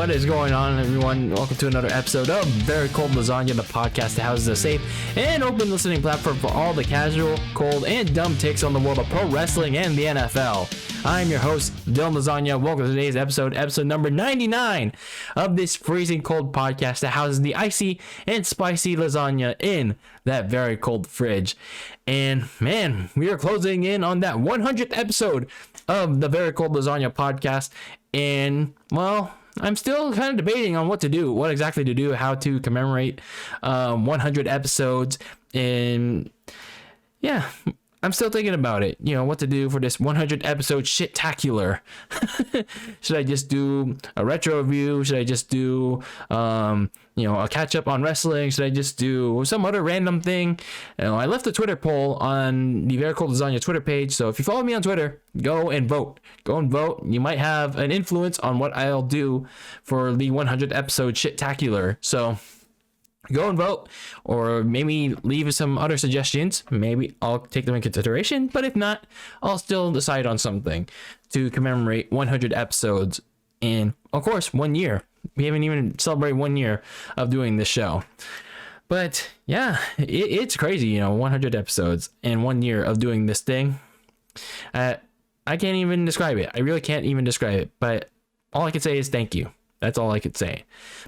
What is going on, everyone? Welcome to another episode of Very Cold Lasagna, the podcast that houses a safe and open listening platform for all the casual, cold, and dumb takes on the world of pro wrestling and the NFL. I'm your host, DylanLasagna. Welcome to today's episode number 99 of this freezing cold podcast that houses the icy and spicy lasagna in that very cold fridge. And man, we are closing in on that 100th episode of the Very Cold Lasagna podcast. And well, I'm still kind of debating on what exactly to do, how to commemorate 100 episodes. And yeah, I'm still thinking about it, what to do for this 100 episode shit-tacular. Should I just do a retro review? Should I just do, a catch up on wrestling? Should I just do some other random thing? I left a Twitter poll on the Very Cold Lasagna Twitter page. So if you follow me on Twitter, go and vote. You might have an influence on what I'll do for the 100 episode shit-tacular. So go and vote, or maybe leave some other suggestions. Maybe I'll take them in consideration, but if not, I'll still decide on something to commemorate 100 episodes in, of course, 1 year. We haven't even celebrated 1 year of doing this show. But yeah, it's crazy, 100 episodes and 1 year of doing this thing. I can't even describe it. I really can't even describe it, but all I can say is thank you. That's all I could say.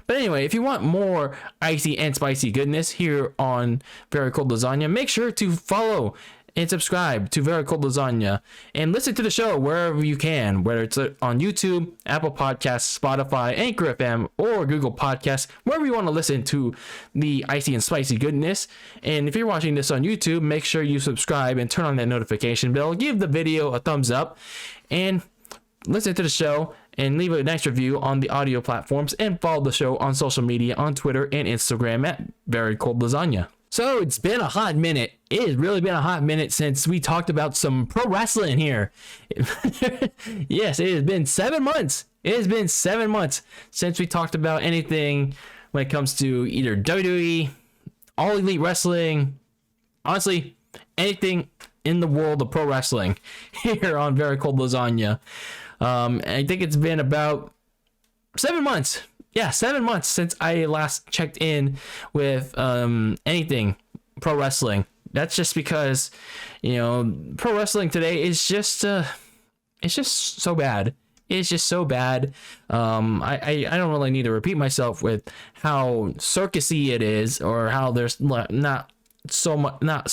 But anyway, if you want more icy and spicy goodness here on Very Cold Lasagna, make sure to follow and subscribe to Very Cold Lasagna and listen to the show wherever you can, whether it's on YouTube, Apple Podcasts, Spotify, Anchor FM, or Google Podcasts, wherever you want to listen to the icy and spicy goodness. And if you're watching this on YouTube, make sure you subscribe and turn on that notification bell. Give the video a thumbs up and listen to the show and leave a nice review on the audio platforms, and follow the show on social media on Twitter and Instagram at Very Cold Lasagna. So it's been a hot minute. It has really been a hot minute since we talked about some pro wrestling here. Yes, it has been 7 months. It has been 7 months since we talked about anything when it comes to either WWE, All Elite Wrestling, honestly, anything in the world of pro wrestling here on Very Cold Lasagna. I think it's been about 7 months. Yeah, 7 months since I last checked in with anything pro wrestling. That's just because, pro wrestling today is just it's just so bad. It's just so bad. I don't really need to repeat myself with how circusy it is, or how there's not so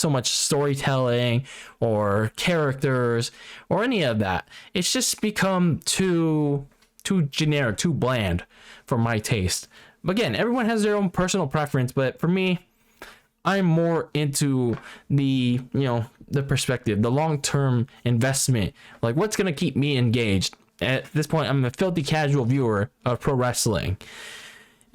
much storytelling or characters or any of that. It's just become too generic, too bland for my taste. Again, everyone has their own personal preference, but for me, I'm more into the perspective, the long-term investment, like what's going to keep me engaged. At this point, I'm a filthy casual viewer of pro wrestling.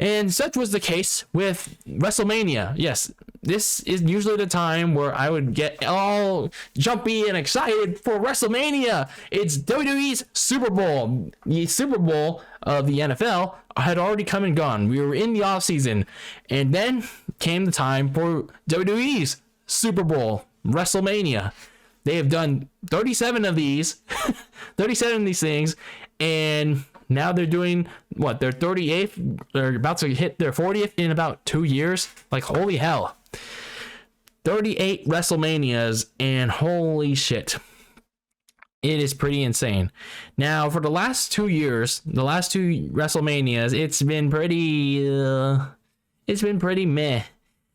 And such was the case with WrestleMania. Yes, this is usually the time where I would get all jumpy and excited for WrestleMania. It's WWE's Super Bowl. The Super Bowl of the NFL had already come and gone. We were in the off season, and then came the time for WWE's Super Bowl, WrestleMania. They have done 37 of these, 37 of these things, and now they're doing their 38th. They're about to hit their 40th in about 2 years. Like, holy hell. 38 WrestleManias, and holy shit. It is pretty insane. Now, for the last 2 years, the last two WrestleManias, it's been pretty meh.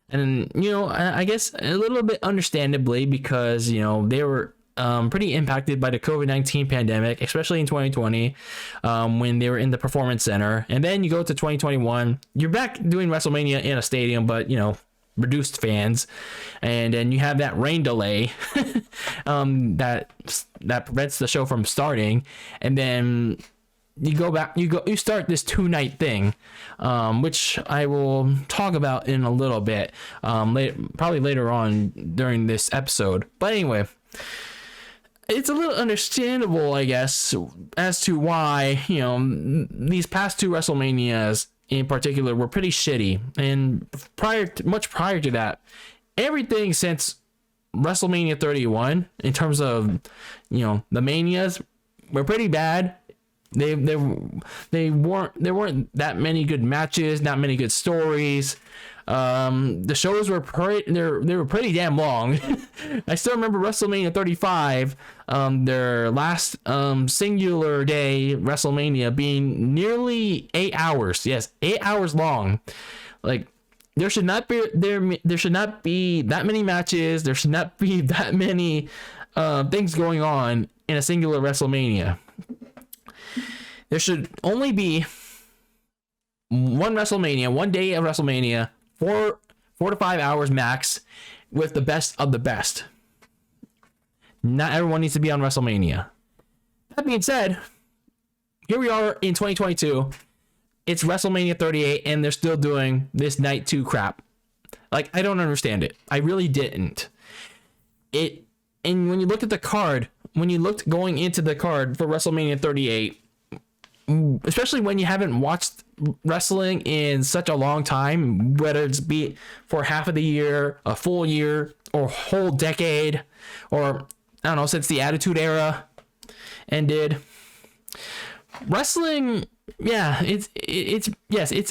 And, I guess a little bit understandably, because, they were pretty impacted by the COVID-19 pandemic, especially in 2020, when they were in the Performance Center. And then you go to 2021, you're back doing WrestleMania in a stadium, but, reduced fans. And then you have that rain delay that prevents the show from starting. And then you go back, you start this 2-night thing, which I will talk about in a little bit, probably later on during this episode. But anyway, it's a little understandable, I guess, as to why, these past two WrestleManias in particular were pretty shitty. And much prior to that, everything since WrestleMania 31, in terms of, the Manias, were pretty bad. There weren't that many good matches, not many good stories. The shows were they were pretty damn long. I still remember WrestleMania 35, their last singular day WrestleMania being nearly 8 hours. Yes, 8 hours long. Like, there should not be that many matches. There should not be that many things going on in a singular WrestleMania. There should only be one WrestleMania, one day of WrestleMania, 4 to 5 hours max, with the best of the best. Not everyone needs to be on WrestleMania. That being said, here we are in 2022. It's WrestleMania 38, and they're still doing this night 2 crap. Like, I don't understand it. I really didn't. And when you look at the card, when you looked going into the card for WrestleMania 38, especially when you haven't watched wrestling in such a long time, whether it's be for half of the year, a full year, or a whole decade, or I don't know, since the Attitude Era ended, wrestling, yeah, it's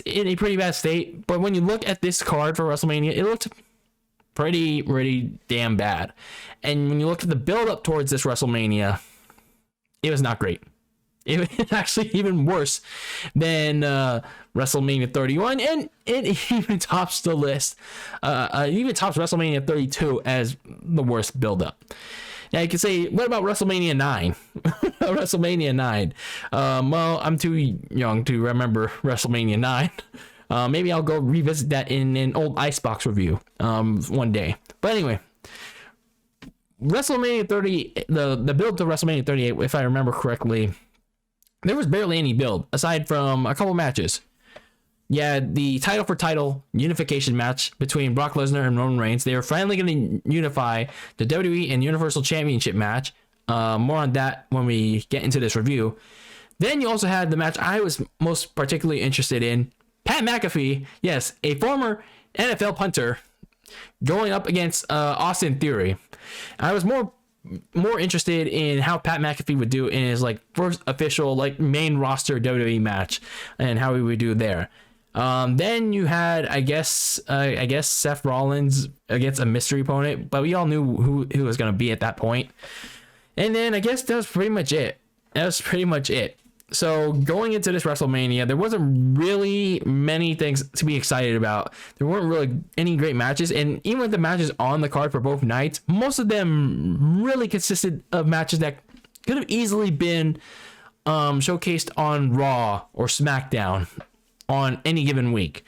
in a pretty bad state. But when you look at this card for WrestleMania, it looked pretty damn bad. And when you look at the build up towards this WrestleMania, it was not great. It was actually even worse than WrestleMania 31, and it even tops the list. It even tops WrestleMania 32 as the worst build-up. Now you can say, what about WrestleMania 9? WrestleMania 9. Well, I'm too young to remember WrestleMania 9. Maybe I'll go revisit that in an old Icebox review one day. But anyway, WrestleMania 30, the build to WrestleMania 38, if I remember correctly, there was barely any build aside from a couple matches. Yeah, the title for title unification match between Brock Lesnar and Roman Reigns. They were finally going to unify the WWE and Universal Championship match. More on that when we get into this review. Then you also had the match I was most particularly interested in. Pat McAfee, yes, a former NFL punter, going up against Austin Durie. I was more interested in how Pat McAfee would do in his first official main roster WWE match and how he would do there. Then you had I guess Seth Rollins against a mystery opponent, but we all knew who was going to be at that point. And then I guess that was pretty much it. So going into this WrestleMania, there wasn't really many things to be excited about. There weren't really any great matches, and even with the matches on the card for both nights, most of them really consisted of matches that could have easily been showcased on Raw or Smackdown on any given week.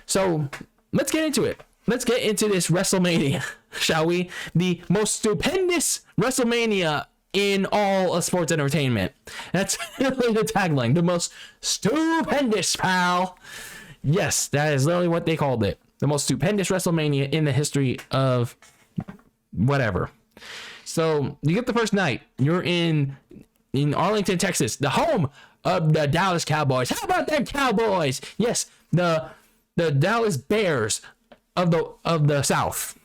So let's get into it. Let's get into this WrestleMania, shall we? The most stupendous WrestleMania in all of sports entertainment. That's literally the tagline. The most stupendous, pal. Yes, that is literally what they called it. The most stupendous WrestleMania in the history of whatever. So you get the first night. You're in Arlington, Texas, the home of the Dallas Cowboys. How about them Cowboys? Yes, the Dallas Bears of the South.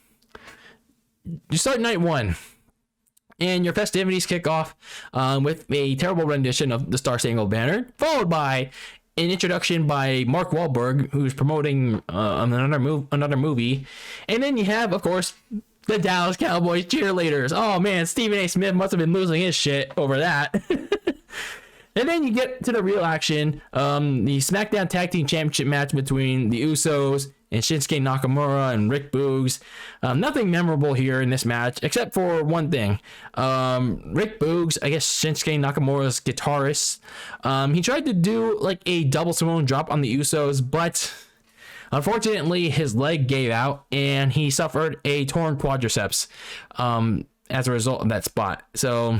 You start night one, and your festivities kick off with a terrible rendition of the Star Spangled Banner, followed by an introduction by Mark Wahlberg, who's promoting another movie, and then you have, of course, the Dallas Cowboys cheerleaders. Oh man, Stephen A. Smith must have been losing his shit over that. And then you get to the real action, the SmackDown Tag Team Championship match between the Usos and Shinsuke Nakamura and Rick Boogs. Nothing memorable here in this match, except for one thing. Rick Boogs, I guess Shinsuke Nakamura's guitarist, he tried to do a double Samoan drop on the Usos, but unfortunately his leg gave out and he suffered a torn quadriceps as a result of that spot. So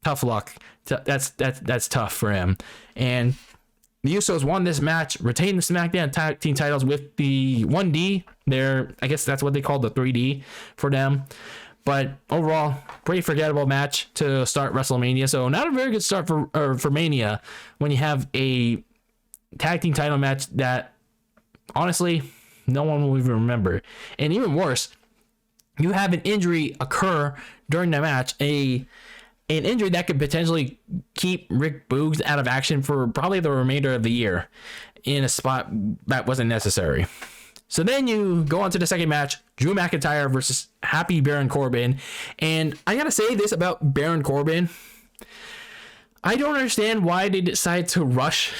tough luck. That's tough for him. And the Usos won this match, retained the SmackDown Tag Team titles with the 1D. I guess that's what they call the 3D for them. But overall, pretty forgettable match to start WrestleMania. So not a very good start for Mania when you have a tag team title match that honestly no one will even remember. And even worse, you have an injury occur during the match. an injury that could potentially keep Rick Boogs out of action for probably the remainder of the year in a spot that wasn't necessary. So then you go on to the second match, Drew McIntyre versus Happy Baron Corbin. And I gotta say this about Baron Corbin. I don't understand why they decided to rush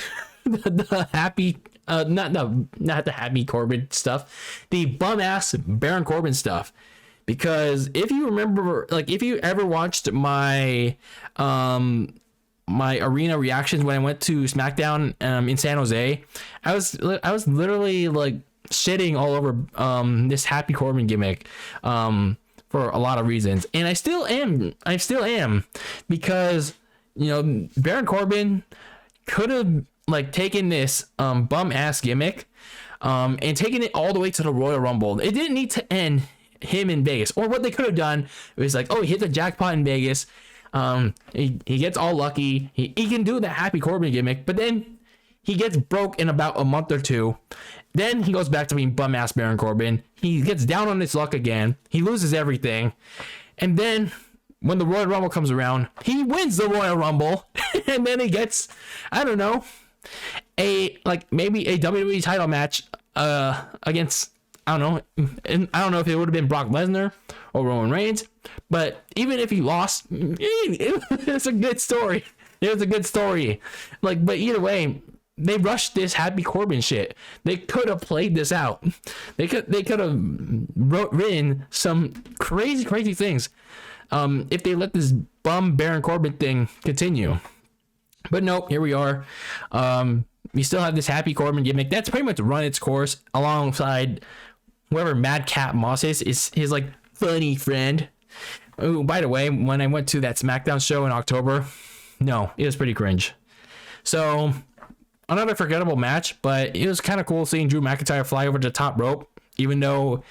the happy, not the Happy Corbin stuff, the bum ass Baron Corbin stuff. Because if you remember, like if you ever watched my my arena reactions when I went to Smackdown in San Jose, I was literally like shitting all over this Happy Corbin gimmick for a lot of reasons, and I still am because Baron Corbin could have like taken this bum ass gimmick and taken it all the way to the Royal Rumble. It didn't need to end him in Vegas, or what they could have done was like, oh, he hit the jackpot in Vegas, he gets all lucky, he can do the Happy Corbin gimmick, but then he gets broke in about a month or two. Then he goes back to being bum ass Baron Corbin. He gets down on his luck again. He loses everything. And then when the Royal Rumble comes around, he wins the Royal Rumble. And then he gets, I don't know, maybe a WWE title match against, I don't know. And I don't know if it would have been Brock Lesnar or Roman Reigns. But even if he lost, it's a good story. It was a good story. Like, but either way, they rushed this Happy Corbin shit. They could have played this out. They could have written some crazy things if they let this bum Baron Corbin thing continue. But nope, here we are. We still have this Happy Corbin gimmick that's pretty much run its course alongside whoever Madcap Moss is his like funny friend. Oh, by the way, when I went to that SmackDown show in October, no, it was pretty cringe. So another forgettable match, but it was kind of cool seeing Drew McIntyre fly over the top rope, even though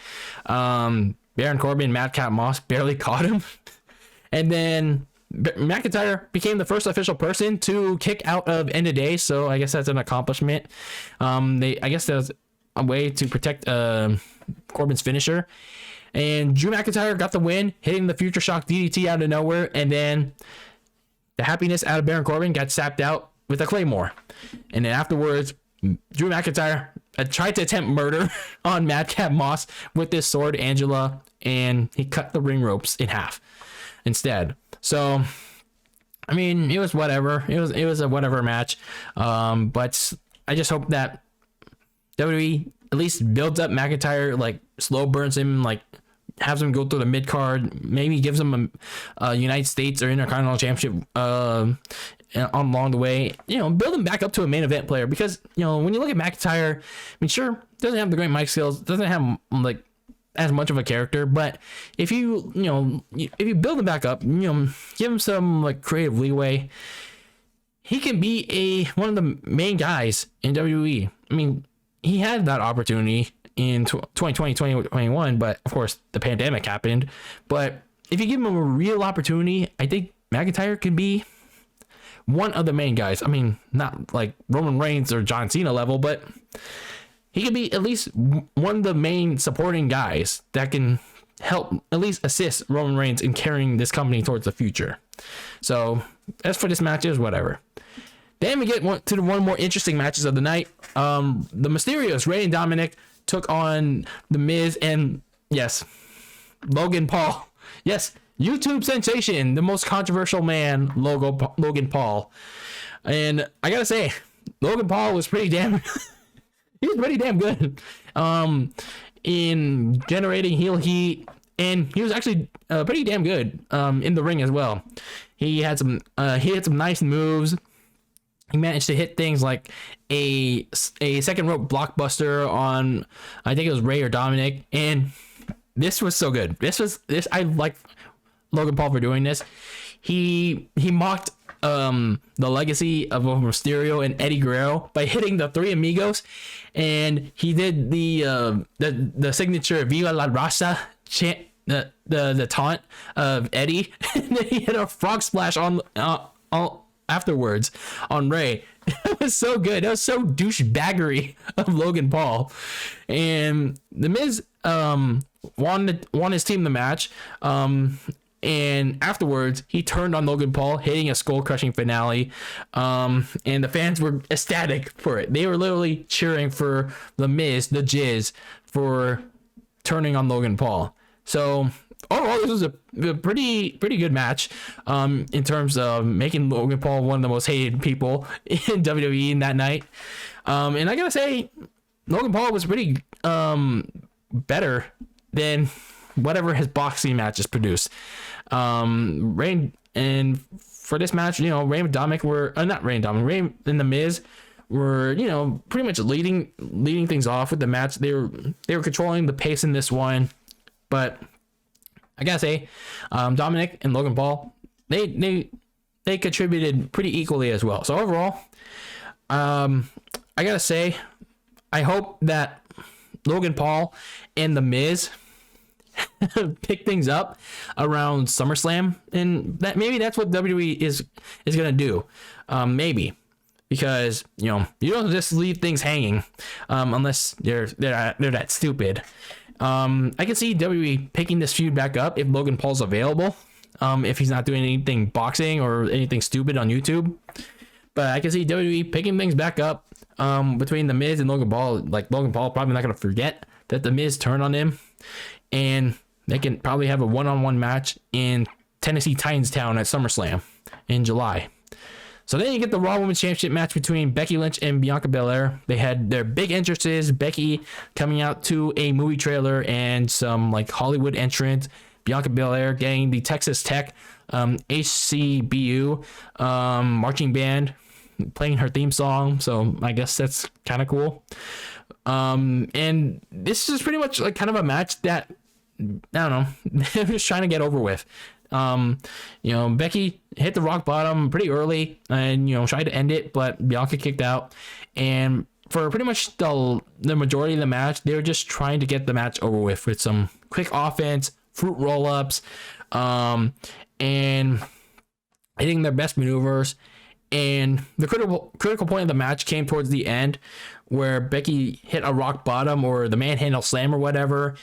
Baron Corbin and Madcap Moss barely caught him. And then McIntyre became the first official person to kick out of End of Days, so I guess that's an accomplishment. I guess that was a way to protect Corbin's finisher. And Drew McIntyre got the win, hitting the Future Shock DDT out of nowhere, and then the happiness out of Baron Corbin got sapped out with a Claymore. And then afterwards, Drew McIntyre tried to attempt murder on Madcap Moss with this sword, Angela, and he cut the ring ropes in half instead. So, I mean, it was whatever. It was a whatever match. But I just hope that WWE at least builds up McIntyre, like slow burns him, like has him go through the mid card, maybe gives him a United States or Intercontinental Championship along the way, build him back up to a main event player, because when you look at McIntyre, I mean, sure, doesn't have the great mic skills, doesn't have like as much of a character, but if you build him back up, give him some like creative leeway, he can be one of the main guys in WWE. I mean, he had that opportunity in 2020, 2021, but of course the pandemic happened. But if you give him a real opportunity, I think McIntyre can be one of the main guys. I mean, not like Roman Reigns or John Cena level, but he could be at least one of the main supporting guys that can help at least assist Roman Reigns in carrying this company towards the future. So as for this match, is whatever. Then we get to the one more interesting matches of the night. The Mysterios, Rey and Dominic, took on The Miz and, yes, Logan Paul. Yes, YouTube sensation, the most controversial man, Logan Paul. And I gotta say, Logan Paul was pretty damn he was pretty damn good in generating heel heat, and he was actually pretty damn good in the ring as well. He had some nice moves. He managed to hit things like a second rope blockbuster on, I think it was Rey or Dominic, and this was so good. I like Logan Paul for doing this. He mocked the legacy of Mysterio and Eddie Guerrero by hitting the Three Amigos, and he did the signature Viva la Raza chant, the taunt of Eddie, and then he hit a frog splash on afterwards on Rey. That was so good. That was so douchebaggery of Logan Paul. And The Miz won his team the match. And afterwards, he turned on Logan Paul, hitting a skull-crushing finale. And the fans were ecstatic for it. They were literally cheering for The Miz, the Jizz, for turning on Logan Paul. So overall, this was a pretty good match in terms of making Logan Paul one of the most hated people in WWE in that night. And I gotta say, Logan Paul was pretty better than whatever his boxing matches produced. Ray and for this match, Ray and Dominic were not Ray and Dominic, Ray and The Miz were pretty much leading things off with the match. They were controlling the pace in this one, but I gotta say, Dominic and Logan Paul, they contributed pretty equally as well. So overall, I gotta say, I hope that Logan Paul and The Miz pick things up around SummerSlam, and that maybe that's what WWE is gonna do, maybe, because you don't just leave things hanging unless they're that stupid. I can see WWE picking this feud back up if Logan Paul's available, if he's not doing anything boxing or anything stupid on YouTube. But I can see WWE picking things back up between The Miz and Logan Paul. Like, Logan Paul probably not going to forget that The Miz turned on him, and they can probably have a one-on-one match in Tennessee Titans Town at SummerSlam in July. So then you get the Raw Women's Championship match between Becky Lynch and Bianca Belair. They had their big entrances. Becky coming out to a movie trailer and some like Hollywood entrance. Bianca Belair getting the Texas Tech HCBU marching band playing her theme song. So I guess that's kind of cool. And this is pretty much like kind of a match that, I don't know, they're just trying to get over with. Becky hit the rock bottom pretty early and tried to end it, but Bianca kicked out. And for pretty much the majority of the match, they were just trying to get the match over with some quick offense, fruit roll-ups, and hitting their best maneuvers. And the critical point of the match came towards the end, where Becky hit a rock bottom or the manhandle slam or whatever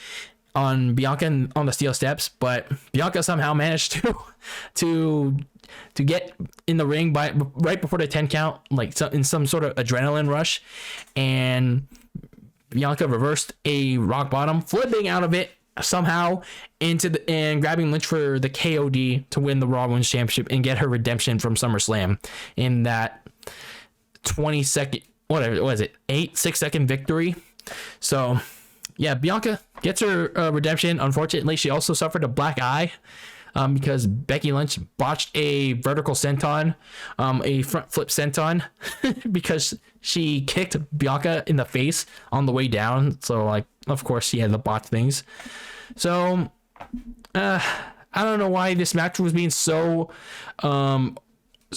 on Bianca on the steel steps, but Bianca somehow managed to get in the ring right before the 10 count, like in some sort of adrenaline rush, and Bianca reversed a rock bottom, flipping out of it somehow and grabbing Lynch for the KOD to win the Raw Women's Championship and get her redemption from SummerSlam in that 20-second, whatever was it, 6-second victory. So yeah, Bianca gets her redemption. Unfortunately, she also suffered a black eye because Becky Lynch botched a vertical senton, a front flip senton, because she kicked Bianca in the face on the way down. So, like, of course, she had to botch things. So, I don't know why this match was being so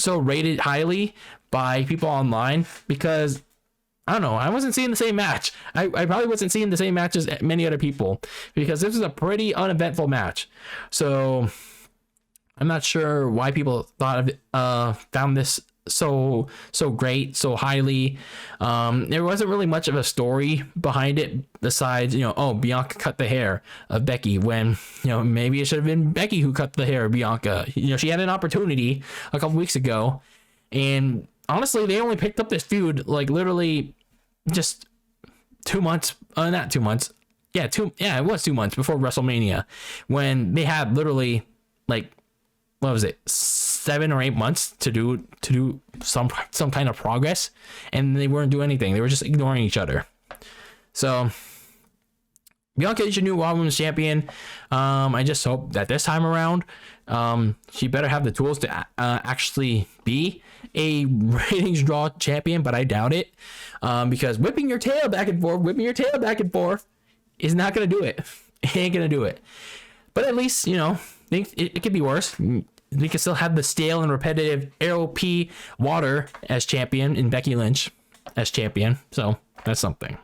rated highly by people online, because I don't know, I wasn't seeing the same match. I probably wasn't seeing the same match as many other people, because this was a pretty uneventful match. So I'm not sure why people found this so great, so highly. There wasn't really much of a story behind it besides, Bianca cut the hair of Becky, when, maybe it should have been Becky who cut the hair of Bianca. She had an opportunity a couple weeks ago, and honestly, they only picked up this feud like literally just 2 months, not 2 months. It was 2 months before WrestleMania, when they had literally like, what was it, 7 or 8 months to do some kind of progress, and they weren't doing anything. They were just ignoring each other. So Bianca is your new Raw Women's Champion. I just hope that this time around, she better have the tools to actually be a ratings draw champion, but I doubt it, because whipping your tail back and forth is not going to do it. It ain't going to do it. But at least, it could be worse. We can still have the stale and repetitive AOP Water as champion and Becky Lynch as champion. So that's something.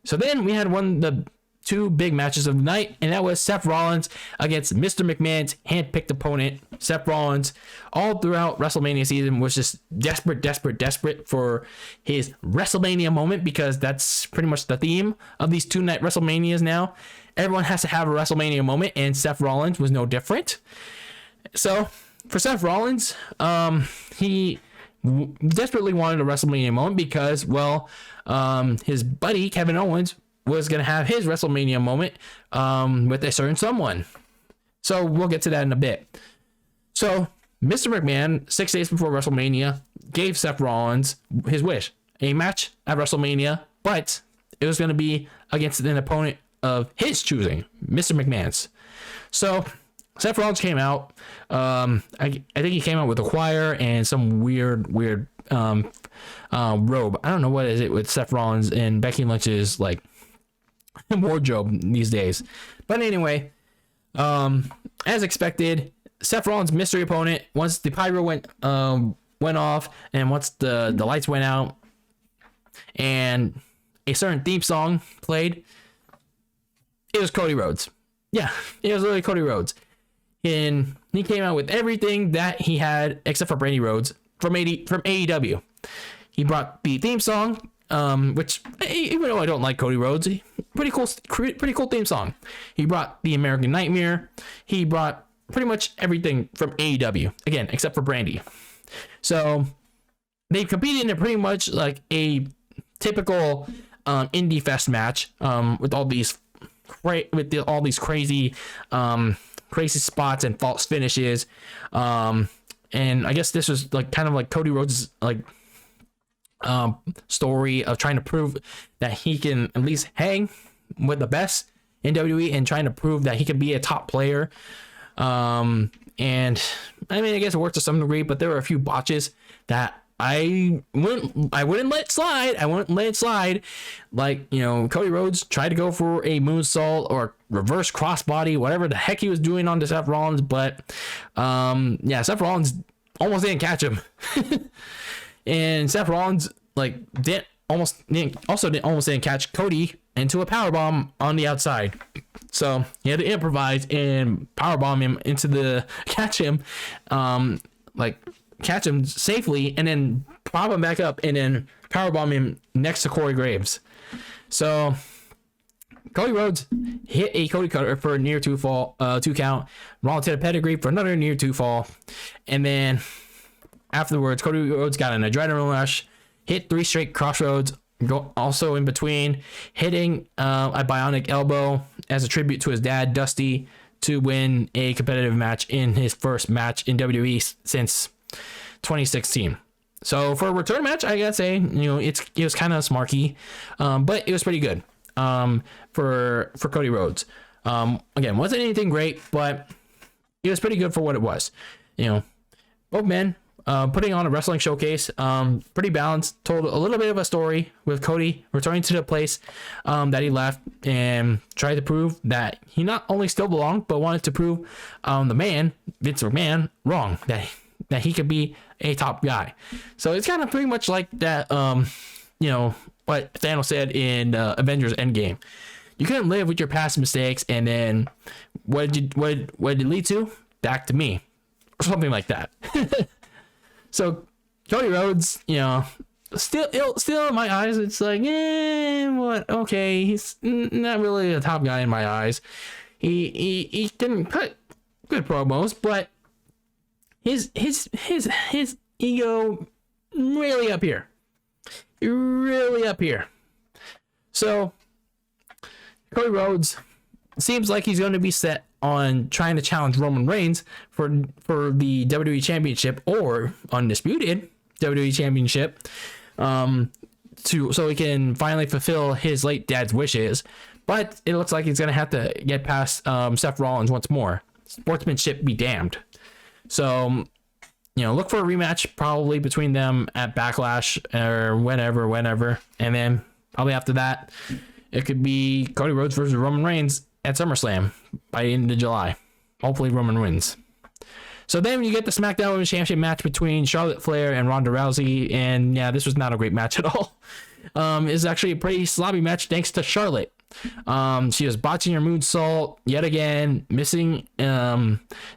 So then we had the two big matches of the night, and that was Seth Rollins against Mr. McMahon's handpicked opponent. Seth Rollins, all throughout WrestleMania season, was just desperate for his WrestleMania moment, because that's pretty much the theme of these two-night WrestleManias now. Everyone has to have a WrestleMania moment, and Seth Rollins was no different. So for Seth Rollins, he desperately wanted a WrestleMania moment because, well, his buddy Kevin Owens was going to have his WrestleMania moment with a certain someone. So we'll get to that in a bit. So Mr. McMahon, 6 days before WrestleMania, gave Seth Rollins his wish, a match at WrestleMania, but it was going to be against an opponent of his choosing, Mr. McMahon's. So Seth Rollins came out. I think he came out with a choir and some weird robe. I don't know what is it with Seth Rollins and Becky Lynch's like wardrobe these days. But anyway, as expected, Seth Rollins' mystery opponent, once the pyro went off and once the lights went out and a certain theme song played, it was Cody Rhodes. Yeah, it was literally Cody Rhodes. And he came out with everything that he had except for Brandy Rhodes from AEW. He brought the theme song, which, even though I don't like Cody Rhodes, pretty cool theme song. He brought the American Nightmare. He brought pretty much everything from AEW, again, except for Brandy. So they competed in pretty much like a typical indie fest match with all these crazy spots and false finishes, and I guess this was like kind of like Cody Rhodes' like story of trying to prove that he can at least hang with the best in WWE and trying to prove that he can be a top player. And I mean, I guess it worked to some degree, but there were a few botches that I wouldn't let slide. I wouldn't let it slide. Like, Cody Rhodes tried to go for a moonsault or reverse crossbody, whatever the heck he was doing on to Seth Rollins, but Seth Rollins almost didn't catch him. And Seth Rollins didn't catch Cody into a powerbomb on the outside. So he had to improvise and powerbomb him catch him safely and then prop him back up and then powerbomb him next to Corey Graves. So Cody Rhodes hit a Cody cutter for a near 2 count. Rollins hit a pedigree for another near 2 fall. And then afterwards, Cody Rhodes got an adrenaline rush, hit 3 straight crossroads, also in between, hitting a bionic elbow as a tribute to his dad, Dusty, to win a competitive match in his first match in WWE since 2016. So for a return match, I gotta say, it was kind of smarky, but it was pretty good for Cody Rhodes. Again, wasn't anything great, but it was pretty good for what it was. Both men putting on a wrestling showcase, pretty balanced, told a little bit of a story with Cody returning to the place that he left and tried to prove that he not only still belonged, but wanted to prove the man, Vince McMahon, wrong, that he could be a top guy. So it's kind of pretty much like that, what Thanos said in Avengers Endgame. You couldn't live with your past mistakes, and then what did it lead to? Back to me, or something like that. So Cody Rhodes, still in my eyes, it's like, what? Okay, he's not really a top guy in my eyes. He didn't cut good promos, but his ego really up here. So Cody Rhodes seems like he's going to be set on trying to challenge Roman Reigns for the WWE Championship or undisputed WWE Championship, so he can finally fulfill his late dad's wishes. But it looks like he's going to have to get past Seth Rollins once more. Sportsmanship be damned. So, look for a rematch probably between them at Backlash or whenever. And then probably after that, it could be Cody Rhodes versus Roman Reigns at SummerSlam by the end of July. Hopefully Roman wins. So then you get the Smackdown Women's Championship match between Charlotte Flair and Ronda Rousey. And yeah, this was not a great match at all. It's actually a pretty sloppy match thanks to Charlotte. She was botching her moonsault yet again, missing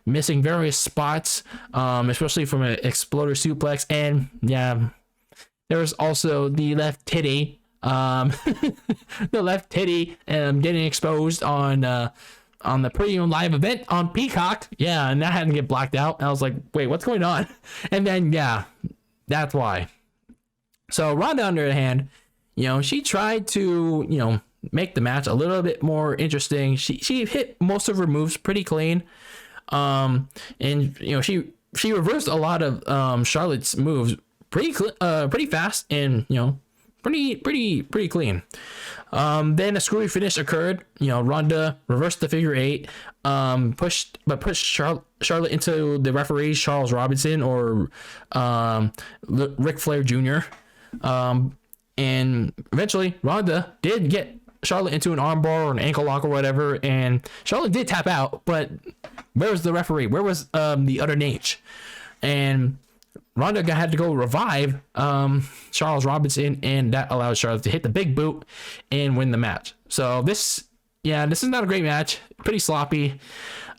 various spots, especially from an exploder suplex. And yeah, there was also the left titty, getting exposed on on the premium live event on Peacock. Yeah, and that had to get blacked out. I was like, wait, what's going on? And then, yeah, that's why. So Ronda, on the other hand, she tried to, make the match a little bit more interesting. She hit most of her moves pretty clean. And, she reversed a lot of Charlotte's moves pretty fast and, pretty clean. Then a screwy finish occurred. Ronda reversed the figure 8, pushed Charlotte into the referee Charles Robinson, or Ric Flair Jr. And eventually Ronda did get Charlotte into an armbar or an ankle lock or whatever, and Charlotte did tap out, but where was the referee? Where was the other Nate? And Ronda had to go revive Charles Robinson, and that allowed Charlotte to hit the big boot and win the match. So this is not a great match. Pretty sloppy,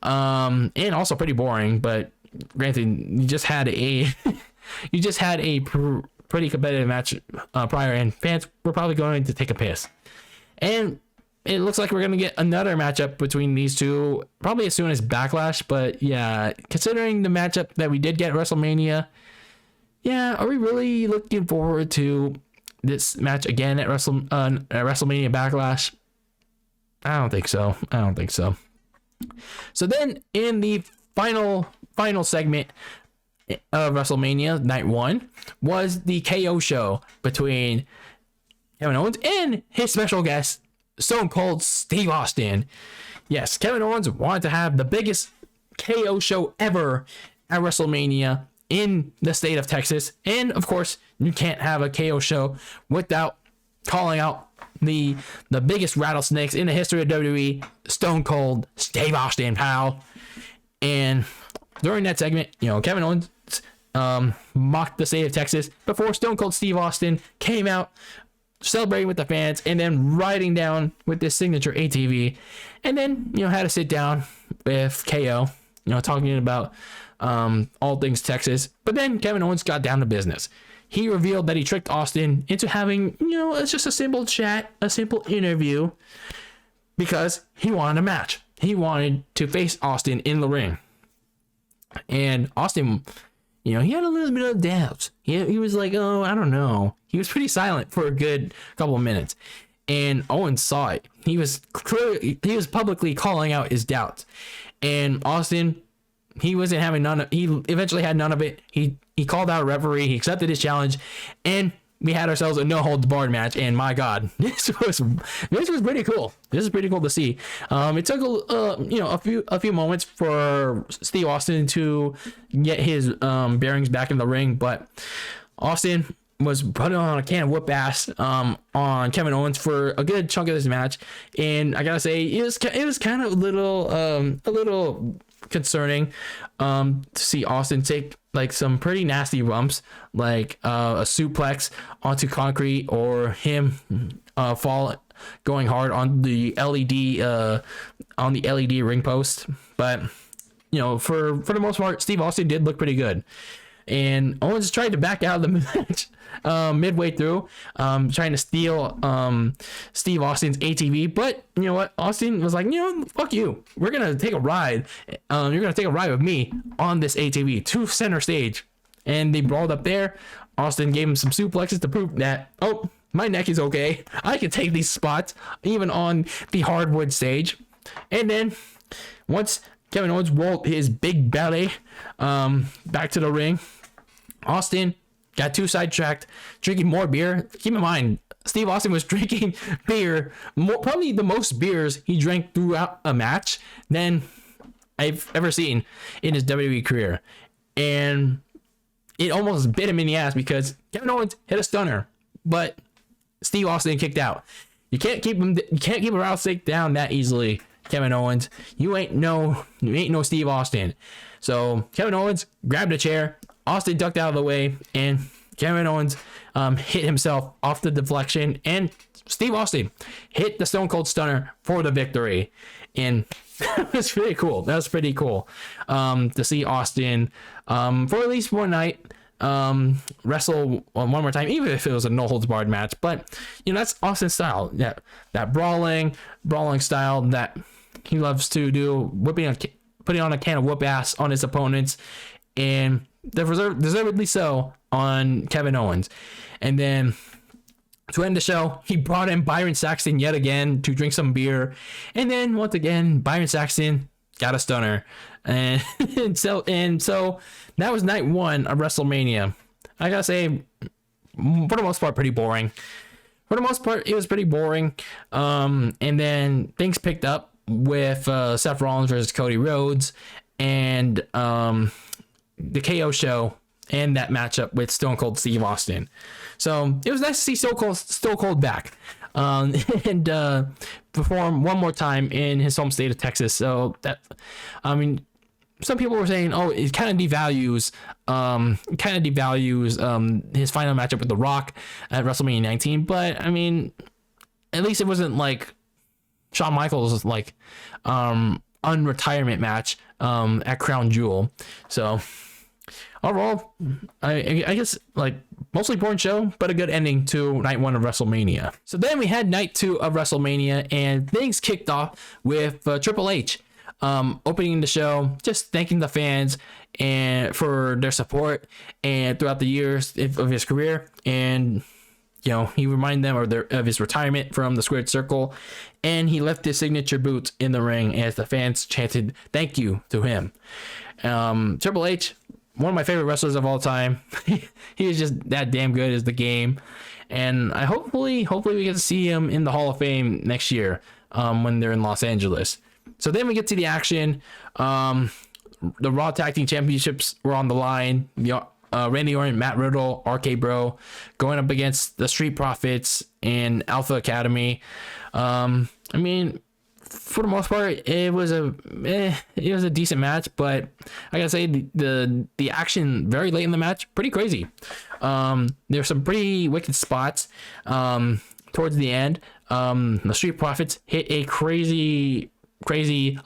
and also pretty boring. But granted, you just had a pretty competitive match prior, and fans were probably going to take a piss. And it looks like we're going to get another matchup between these two, probably as soon as Backlash. But yeah, considering the matchup that we did get at WrestleMania, yeah, are we really looking forward to this match again at WrestleMania Backlash? I don't think so. So then, in the final segment of WrestleMania Night 1 was the KO show between Kevin Owens and his special guest, Stone Cold Steve Austin. Yes, Kevin Owens wanted to have the biggest KO show ever at WrestleMania in the state of Texas. And of course, you can't have a KO show without calling out the biggest rattlesnakes in the history of WWE, Stone Cold Steve Austin, pal. And during that segment, Kevin Owens mocked the state of Texas before Stone Cold Steve Austin came out celebrating with the fans, and then riding down with this signature ATV, and then had to sit down with KO, talking about all things Texas. But then Kevin Owens got down to business. He revealed that he tricked Austin into having it's just a simple chat, a simple interview, because he wanted a match. He wanted to face Austin in the ring. And Austin, he had a little bit of doubts. He was like, oh, I don't know. He was pretty silent for a good couple of minutes. And Owens saw it. He was publicly calling out his doubts. And Austin, he wasn't having none of, he eventually had none of it. He called out a referee. He accepted his challenge. And we had ourselves a no holds barred match, and my God, this was pretty cool. This is pretty cool to see. It took a few moments for Steve Austin to get his bearings back in the ring, but Austin was putting on a can of whoop ass on Kevin Owens for a good chunk of this match, and I gotta say it was kind of a little concerning to see Austin take like some pretty nasty bumps, like a suplex onto concrete, or him fall going hard on the LED ring post. But for the most part, Steve Austin did look pretty good, and Owens tried to back out of the match midway through, trying to steal Steve Austin's ATV. But you know what, Austin was like, fuck you, we're gonna take a ride. You're gonna take a ride with me on this ATV to center stage. And they brawled up there. Austin gave him some suplexes to prove that, oh, my neck is okay, I can take these spots even on the hardwood stage. And then once Kevin Owens rolled his big belly back to the ring, Austin got too sidetracked, drinking more beer. Keep in mind, Steve Austin was drinking beer, probably the most beers he drank throughout a match than I've ever seen in his WWE career. And it almost bit him in the ass because Kevin Owens hit a stunner, but Steve Austin kicked out. You can't keep a rattlesnake down that easily, Kevin Owens. You ain't no Steve Austin. So Kevin Owens grabbed a chair. Austin ducked out of the way, and Kevin Owens hit himself off the deflection, and Steve Austin hit the Stone Cold Stunner for the victory. And that was pretty cool. To see Austin for at least one night wrestle one more time, even if it was a no holds barred match. But that's Austin's style. That brawling style that He loves to do putting on a can of whoop ass on his opponents, and deservedly so on Kevin Owens. And then to end the show, he brought in Byron Saxton yet again to drink some beer, and then once again Byron Saxton got a stunner, and so that was night 1 of WrestleMania. I gotta say, for the most part, pretty boring. For the most part, it was pretty boring. And then things picked up with Seth Rollins versus Cody Rhodes, and the KO show, and that matchup with Stone Cold Steve Austin. So it was nice to see Stone Cold back, and perform one more time in his home state of Texas. So that, I mean, some people were saying, oh, it kind of devalues his final matchup with The Rock at WrestleMania 19. But I mean, at least it wasn't like Shawn Michaels' like unretirement match at Crown Jewel. So overall, I guess like mostly boring show, but a good ending to night 1 of WrestleMania. So then we had night 2 of WrestleMania, and things kicked off with Triple H opening the show, just thanking the fans and for their support and throughout the years of his career. And he reminded them of his retirement from the squared circle, and he left his signature boots in the ring as the fans chanted thank you to him. Triple H, one of my favorite wrestlers of all time. He is just that damn good as the game, and I hopefully we get to see him in the Hall of Fame next year when they're in Los Angeles. So then we get to the action. The Raw Tag Team Championships were on the line. Randy Orton, Matt Riddle, RK Bro going up against the Street Profits and Alpha Academy. I mean, for the most part, it was a decent match, but I gotta say the action very late in the match, pretty crazy. There's some pretty wicked spots towards the end. The Street Profits hit a crazy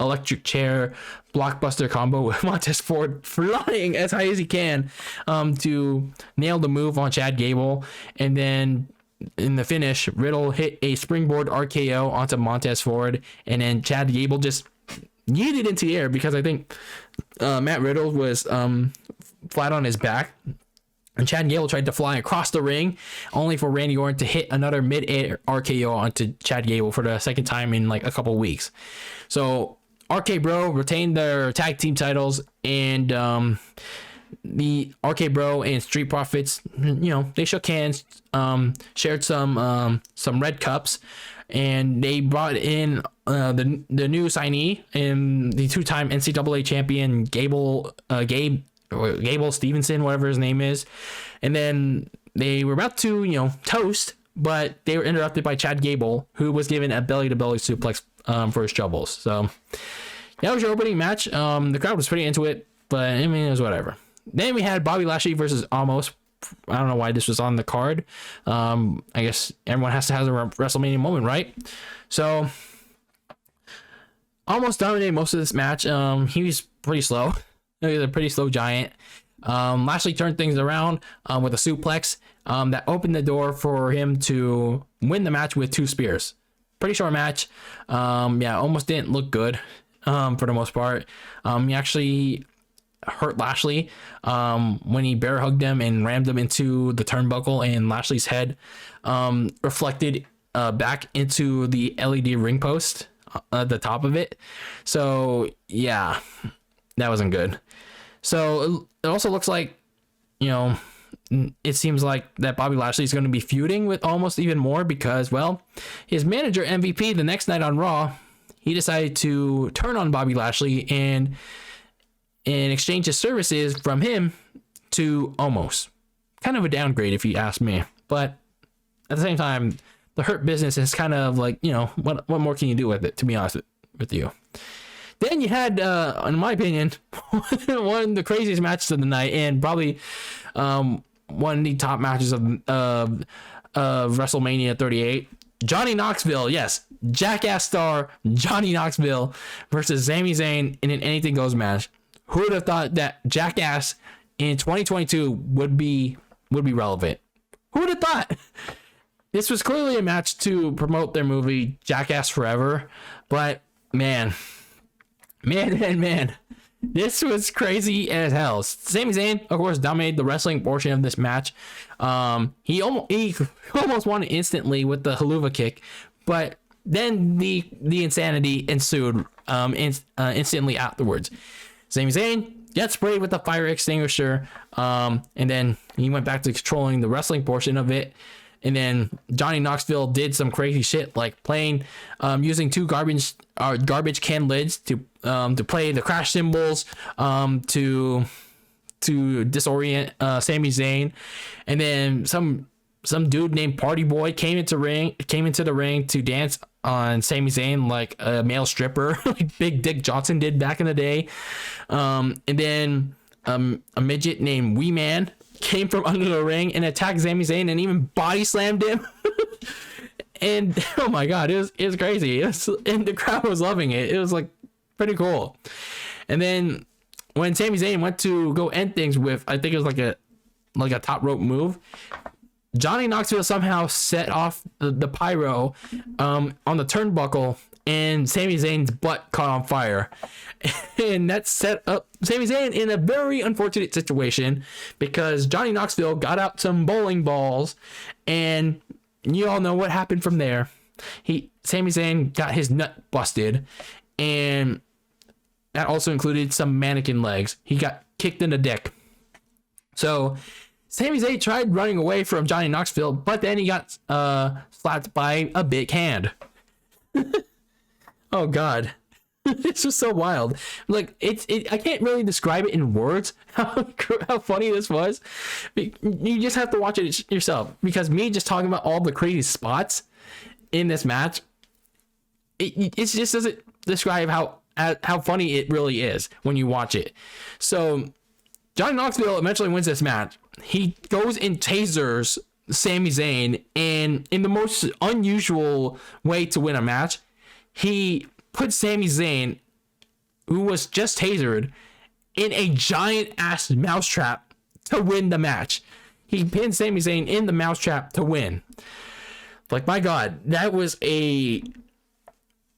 electric chair blockbuster combo with Montez Ford flying as high as he can to nail the move on Chad Gable, and then in the finish, Riddle hit a springboard RKO onto Montez Ford, and then Chad Gable just yeeted into the air because I think Matt Riddle was flat on his back, and Chad Gable tried to fly across the ring, only for Randy Orton to hit another mid-air RKO onto Chad Gable for the second time in like a couple weeks. So RK Bro retained their tag team titles, and the RK Bro and Street Profits, they shook hands, shared some red cups, and they brought in the new signee and the 2-time NCAA champion Gable Stevenson, whatever his name is. And then they were about to, toast, but they were interrupted by Chad Gable, who was given a belly-to-belly suplex for his troubles. So that was your opening match. The crowd was pretty into it, but I mean, it was whatever. Then we had Bobby Lashley versus Almost. I don't know why this was on the card. I guess everyone has to have a WrestleMania moment, right? So Almost dominated most of this match. He was pretty slow. He was a pretty slow giant. Lashley turned things around with a suplex that opened the door for him to win the match with 2 spears. Pretty short match. Almost didn't look good for the most part. He actually hurt Lashley when he bear hugged him and rammed him into the turnbuckle, and Lashley's head reflected back into the LED ring post at the top of it. So yeah, that wasn't good. So it also looks like, it seems like that Bobby Lashley is going to be feuding with Almost even more because, well, his manager MVP the next night on Raw, he decided to turn on Bobby Lashley and exchange his services from him to Almost. Kind of a downgrade if you ask me, but at the same time, the Hurt Business is kind of like, what more can you do with it, to be honest with you. Then you had, in my opinion, one of the craziest matches of the night, and probably one of the top matches of WrestleMania 38. Johnny Knoxville, yes, Jackass star Johnny Knoxville versus Sami Zayn in an Anything Goes match. Who would have thought that Jackass in 2022 would be relevant? Who would have thought? This was clearly a match to promote their movie Jackass Forever, but man, this was crazy as hell. Sami Zayn, of course, dominated the wrestling portion of this match. He almost won instantly with the haluva kick, but then the insanity ensued instantly afterwards. Sami Zayn got sprayed with the fire extinguisher, and then he went back to controlling the wrestling portion of it. And then Johnny Knoxville did some crazy shit, like using two garbage can lids to play the crash cymbals, to disorient Sami Zayn. And then some dude named Party Boy came into the ring to dance on Sami Zayn like a male stripper, like Big Dick Johnson did back in the day. And then a midget named Wee Man came from under the ring and attacked Sami Zayn and even body slammed him. And oh my god, it was crazy. And the crowd was loving it. It was like pretty cool. And then when Sami Zayn went to go end things with, I think it was like a top rope move, Johnny Knoxville somehow set off the pyro on the turnbuckle, and Sami Zayn's butt caught on fire. And that set up Sami Zayn in a very unfortunate situation, because Johnny Knoxville got out some bowling balls, and you all know what happened from there. Sami Zayn got his nut busted, and that also included some mannequin legs. He got kicked in the dick. So Sami Zayn tried running away from Johnny Knoxville, but then he got slapped by a big hand. Oh god. It's just so wild. Like I can't really describe it in words how funny this was. You just have to watch it yourself, because me just talking about all the crazy spots in this match, it just doesn't describe how funny it really is when you watch it. So Johnny Knoxville eventually wins this match. He goes and tasers Sami Zayn, and in the most unusual way to win a match, he put Sami Zayn, who was just tasered, in a giant ass mousetrap to win the match. He pinned Sami Zayn in the mousetrap to win. Like, my god, that was a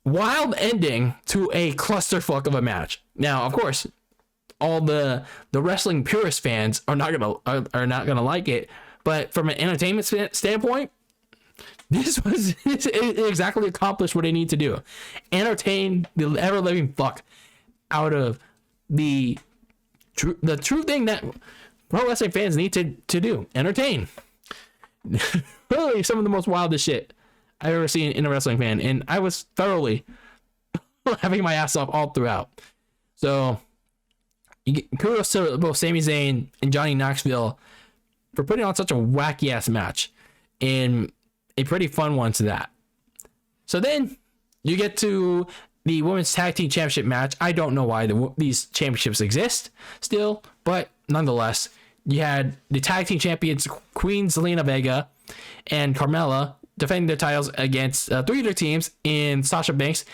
wild ending to a clusterfuck of a match. Now, of course, all the wrestling purist fans are not gonna like it, but from an entertainment standpoint, this exactly accomplished what they need to do: entertain the ever living fuck out of the true thing that pro wrestling fans need to do: entertain. Really, some of the most wildest shit I've ever seen in a wrestling fan, and I was thoroughly laughing my ass off all throughout. So kudos to both Sami Zayn and Johnny Knoxville for putting on such a wacky ass match, and a pretty fun one to that. So then you get to the Women's Tag Team Championship match. I don't know why these championships exist still, but nonetheless, you had the Tag Team Champions Queen Zelina Vega and Carmella defending their titles against three other teams in Sasha Banks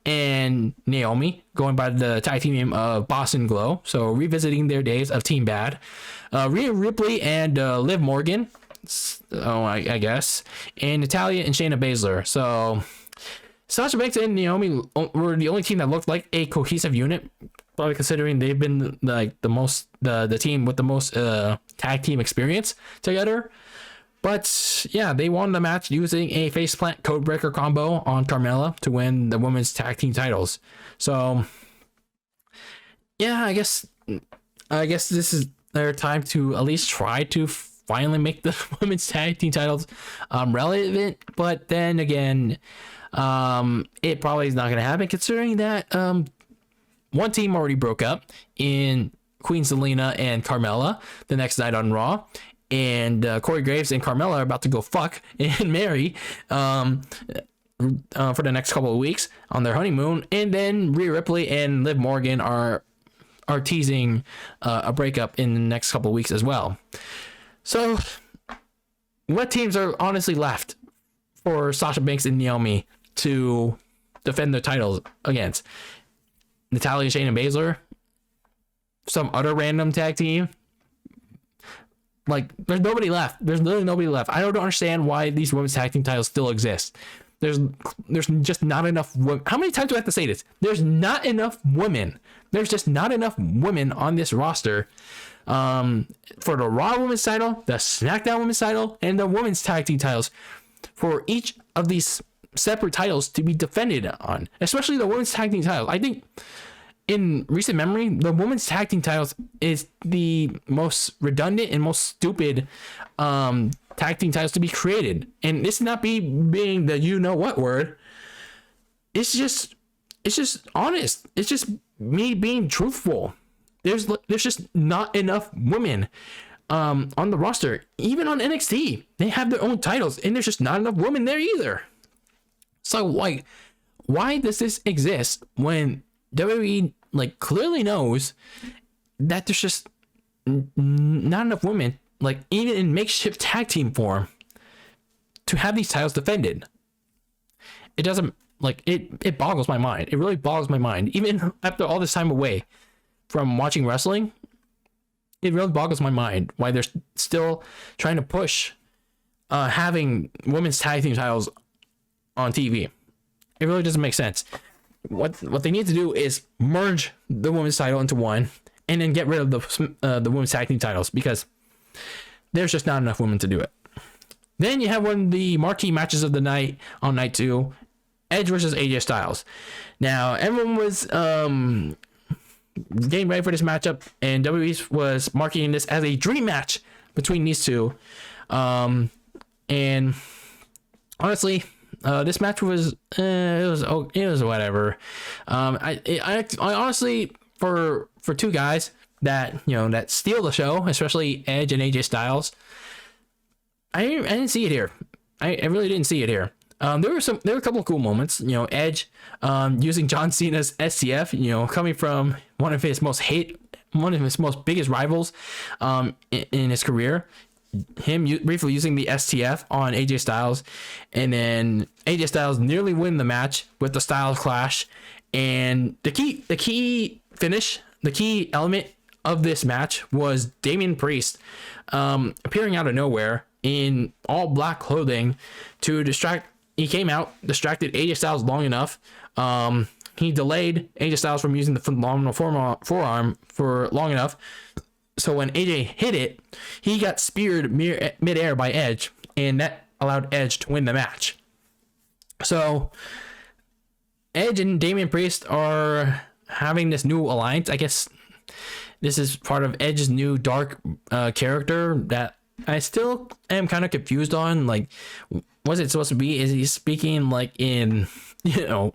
and Naomi, going by the tag team name of Boston Glow. So revisiting their days of Team Bad. Rhea Ripley and Liv Morgan, I guess, and Natalya and Shayna Baszler. So Sasha Banks and Naomi were the only team that looked like a cohesive unit, probably considering they've been like the team with the most tag team experience together. But yeah, they won the match using a faceplant codebreaker combo on Carmella to win the women's tag team titles. So yeah, I guess this is their time to at least try to finally make the women's tag team titles relevant. But then again, it probably is not going to happen, considering that one team already broke up in Queen Zelina and Carmella the next night on Raw. And Corey Graves and Carmella are about to go fuck and marry for the next couple of weeks on their honeymoon. And then Rhea Ripley and Liv Morgan are teasing a breakup in the next couple of weeks as well. So what teams are honestly left for Sasha Banks and Naomi to defend their titles against? Natalya, Shayna Baszler? Some other random tag team? Like, there's nobody left. There's literally nobody left. I don't understand why these women's tag team titles still exist. there's just not enough women. How many times do I have to say this? There's not enough women. There's just not enough women on this roster for the Raw Women's title, the Smackdown Women's title, and the Women's Tag Team titles, for each of these separate titles to be defended on, especially the Women's Tag Team titles. I think in recent memory, the Women's Tag Team titles is the most redundant and most stupid tag team titles to be created. And this not being the you know what word. It's just honest. It's just me being truthful. There's just not enough women on the roster. Even on NXT, they have their own titles, and there's just not enough women there either. So like, why does this exist when WWE like clearly knows that there's just not enough women, like even in makeshift tag team form, to have these titles defended? It doesn't, like, it boggles my mind. It really boggles my mind. Even after all this time away from watching wrestling, it really boggles my mind why they're still trying to push having women's tag team titles on TV. It really doesn't make sense. What they need to do is merge the women's title into one, and then get rid of the women's tag team titles, because there's just not enough women to do it. Then you have one of the marquee matches of the night on night 2, Edge versus AJ Styles. Now everyone was getting ready for this matchup, and WWE was marketing this as a dream match between these two. And honestly, this match was it was whatever. I honestly, for two guys that that steal the show, especially Edge and AJ Styles, I didn't see it here. I really didn't see it here. There were a couple of cool moments. Edge using John Cena's STF, coming from one of his most biggest rivals in his career. Him briefly using the STF on AJ Styles, and then AJ Styles nearly win the match with the Styles Clash. And the key finish, the key element of this match was Damian Priest appearing out of nowhere in all black clothing to distract. He came out, distracted AJ Styles long enough. He delayed AJ Styles from using the phenomenal forearm for long enough. So when AJ hit it, he got speared midair by Edge, and that allowed Edge to win the match. So Edge and Damian Priest are having this new alliance. I guess this is part of Edge's new dark character that I still am kind of confused on. Like, what's it supposed to be? Is he speaking like in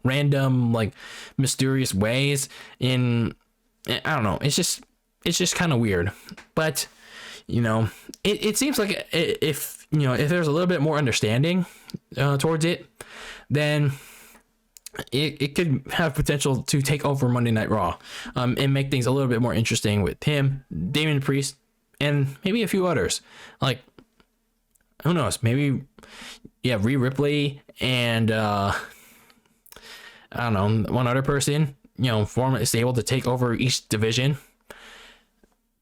random, like, mysterious ways? I don't know. It's just kind of weird. But it seems like if there's a little bit more understanding towards it, then it could have potential to take over Monday Night Raw, and make things a little bit more interesting with him, Damian Priest, and maybe a few others. Like, who knows? Maybe Rhea Ripley and I don't know, one other person. Is able to take over each division.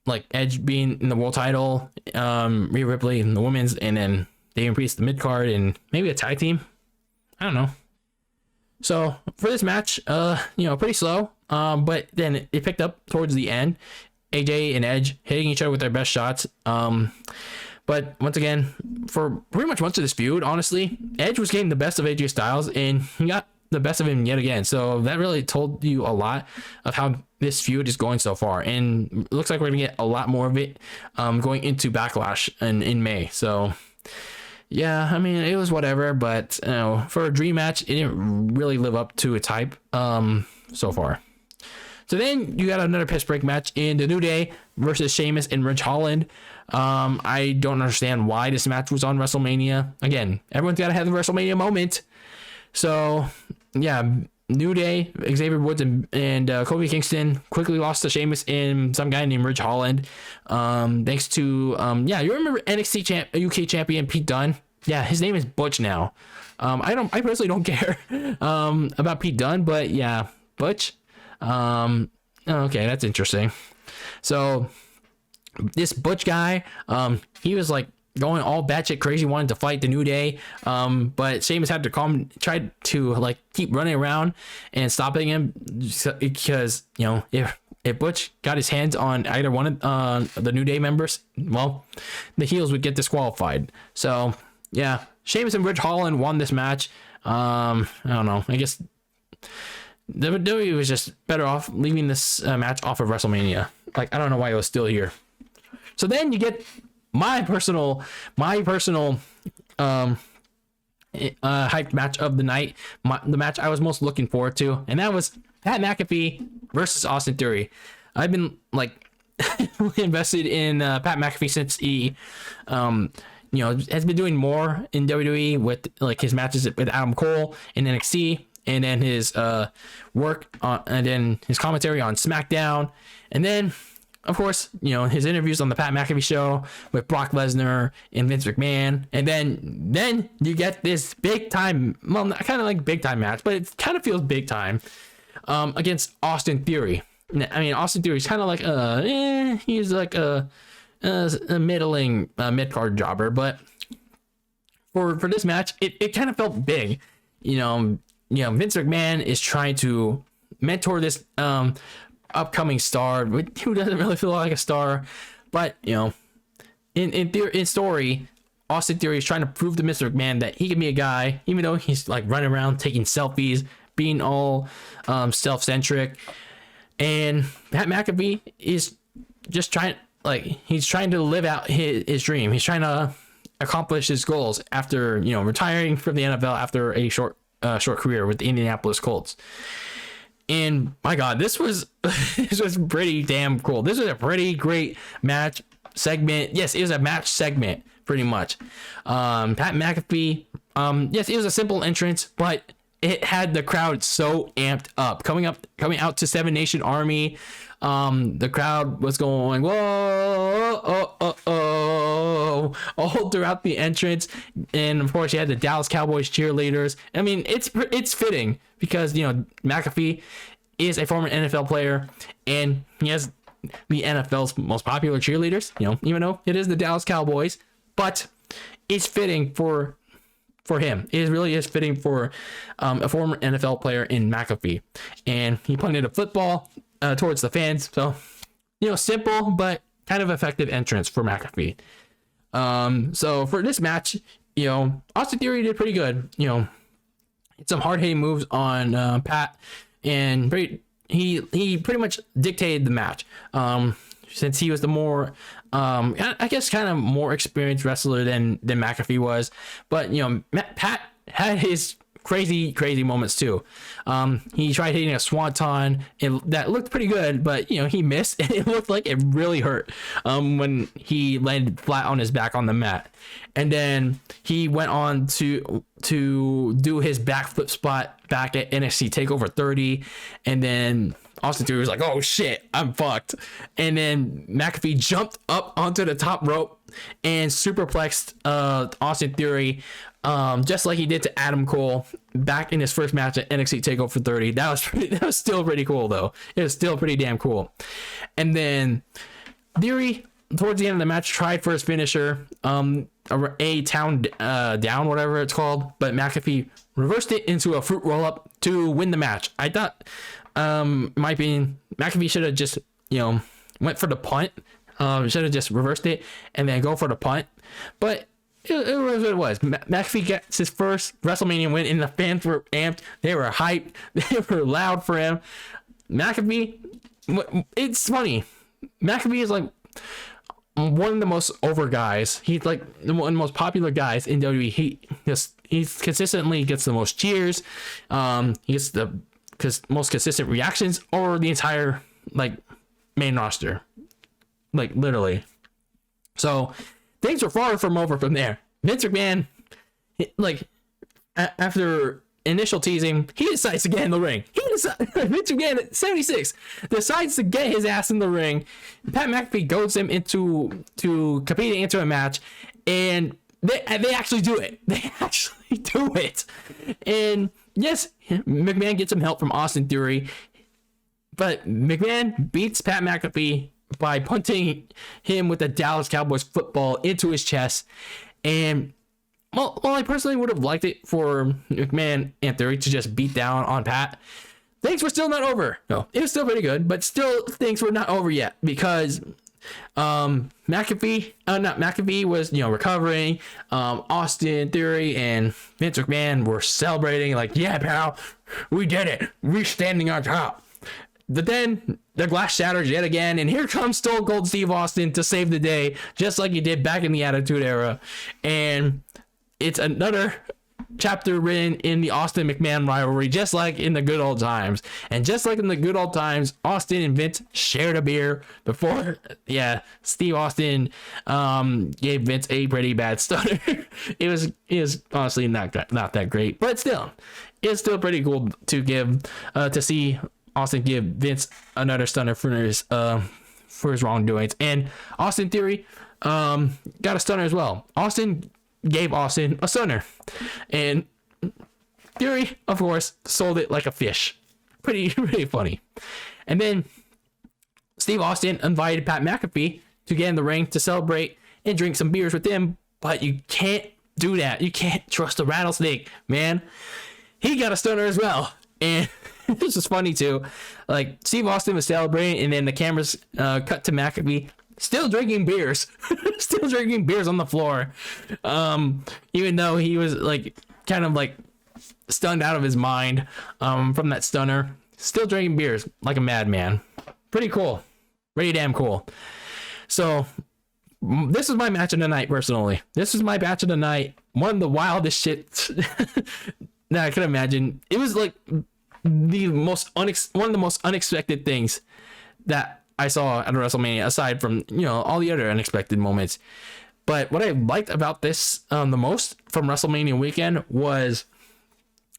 Like Edge being in the world title, Rhea Ripley in the women's, and then Damian Priest the mid card, and maybe a tag team. I don't know. So for this match, pretty slow. But then it picked up towards the end. AJ and Edge hitting each other with their best shots. But once again, for pretty much most of this feud, honestly, Edge was getting the best of AJ Styles, and he got the best of him yet again. So that really told you a lot of how this feud is going so far, and it looks like we're gonna get a lot more of it going into Backlash in May. So yeah, I mean, it was whatever, but for a dream match, it didn't really live up to its hype so far. So then you got another piss break match in the New Day versus Sheamus and Rich Holland. I don't understand why this match was on WrestleMania. Again, everyone's got to have the WrestleMania moment. So yeah, New Day, Xavier Woods and Kofi Kingston quickly lost to Sheamus and some guy named Rich Holland. Thanks to you remember NXT UK champion Pete Dunne? Yeah, his name is Butch now. I personally don't care about Pete Dunne, but yeah, Butch. Okay, that's interesting. So this Butch guy, he was like going all batshit crazy, wanting to fight the New Day. But Sheamus had to tried to like keep running around and stopping him, because if Butch got his hands on either one of the New Day members, well, the heels would get disqualified. So yeah, Sheamus and Rich Holland won this match. I don't know. I guess WWE was just better off leaving this match off of WrestleMania. Like, I don't know why it was still here. So then you get my personal hyped match of the night, the match I was most looking forward to, and that was Pat McAfee versus Austin Durie. I've been like invested in Pat McAfee since he has been doing more in WWE with like his matches with Adam Cole in NXT, and then his work on, and then his commentary on Smackdown, and then of course his interviews on the Pat McAfee show with Brock Lesnar and Vince McMahon, and then you get this big time, well, not kind of like big time match, but it kind of feels big time, against Austin Durie. I mean, Austin Durie is kind of like he's like a middling mid-card jobber, but for this match it kind of felt big. Vince McMahon is trying to mentor this upcoming star who doesn't really feel like a star, but in story, Austin Durie is trying to prove to Mr. McMahon that he can be a guy, even though he's like running around taking selfies, being all self-centric. And Pat McAfee is just trying to live out his dream. He's trying to accomplish his goals after retiring from the NFL after a short career with the Indianapolis Colts. And my God, this was pretty damn cool. This was a pretty great match segment. Yes, it was a match segment pretty much. Pat McAfee, yes, it was a simple entrance, but it had the crowd so amped up. Coming out to Seven Nation Army. The crowd was going whoa, all throughout the entrance, and of course you had the Dallas Cowboys cheerleaders. I mean, it's fitting because McAfee is a former NFL player, and he has the NFL's most popular cheerleaders. Even though it is the Dallas Cowboys, but it's fitting for him. It really is fitting for a former NFL player in McAfee, and he punted a football towards the fans. So, simple but kind of effective entrance for McAfee. So for this match, Austin Durie did pretty good. Some hard hitting moves on Pat, and he pretty much dictated the match. Since he was the more, I guess, kind of more experienced wrestler than McAfee was, but Pat had his crazy moments too. He tried hitting a swanton that looked pretty good, but he missed, and it looked like it really hurt when he landed flat on his back on the mat. And then he went on to do his backflip spot back at NXT TakeOver 30, and then Austin Durie was like, oh shit, I'm fucked. And then McAfee jumped up onto the top rope and superplexed Austin Durie, just like he did to Adam Cole back in his first match at NXT TakeOver 30. That was still pretty cool though. It was still pretty damn cool. And then Durie, towards the end of the match, tried for his finisher, a town down, whatever it's called, but McAfee reversed it into a fruit roll up to win the match. I thought, my opinion, McAfee should have just went for the punt. Should have just reversed it and then go for the punt, but it was what it was. McAfee gets his first WrestleMania win, and the fans were amped. They were hyped. They were loud for him. McAfee, it's funny. McAfee is like one of the most over guys. He's like one of the most popular guys in WWE. He consistently gets the most cheers. He gets the most consistent reactions over the entire main roster, literally. So things were far from over from there. Vince McMahon, after initial teasing, he decides to get in the ring. Vince McMahon at 76 decides to get his ass in the ring. Pat McAfee goads him into competing into a match, and they actually do it. They actually do it. And yes, McMahon gets some help from Austin Durie, but McMahon beats Pat McAfee by punting him with the Dallas Cowboys football into his chest. And well, I personally would have liked it for McMahon and Theory to just beat down on Pat. Things were still not over. No, it was still pretty good, but still things were not over yet, because Mcafee was, recovering. Austin Theory and Vince McMahon were celebrating, like, yeah, pal, we did it. We're standing on top. But then the glass shatters yet again, and here comes Stone Cold Steve Austin to save the day, just like he did back in the Attitude Era. And it's another chapter written in the Austin McMahon rivalry, just like in the good old times. And just like in the good old times, Austin and Vince shared a beer before, Steve Austin gave Vince a pretty bad stunner. It was honestly not that great, but still, it's still pretty cool to give to see Austin give Vince another stunner for his wrongdoings. And Austin Theory got a stunner as well. Austin gave Austin a stunner, and Theory, of course, sold it like a fish. Pretty funny. And then Steve Austin invited Pat McAfee to get in the ring to celebrate and drink some beers with him, but you can't do that. You can't trust a rattlesnake, man. He got a stunner as well. And this is funny too. Like, Steve Austin was celebrating, and then the cameras cut to McAfee still drinking beers, still drinking beers on the floor. Even though he was kind of stunned out of his mind from that stunner, still drinking beers like a madman. Pretty cool. Pretty damn cool. So this is my match of the night. Personally, this is my match of the night. One of the wildest shit that I could imagine. It was like one of the most unexpected things that I saw at a WrestleMania, aside from all the other unexpected moments. But what I liked about this the most from WrestleMania weekend was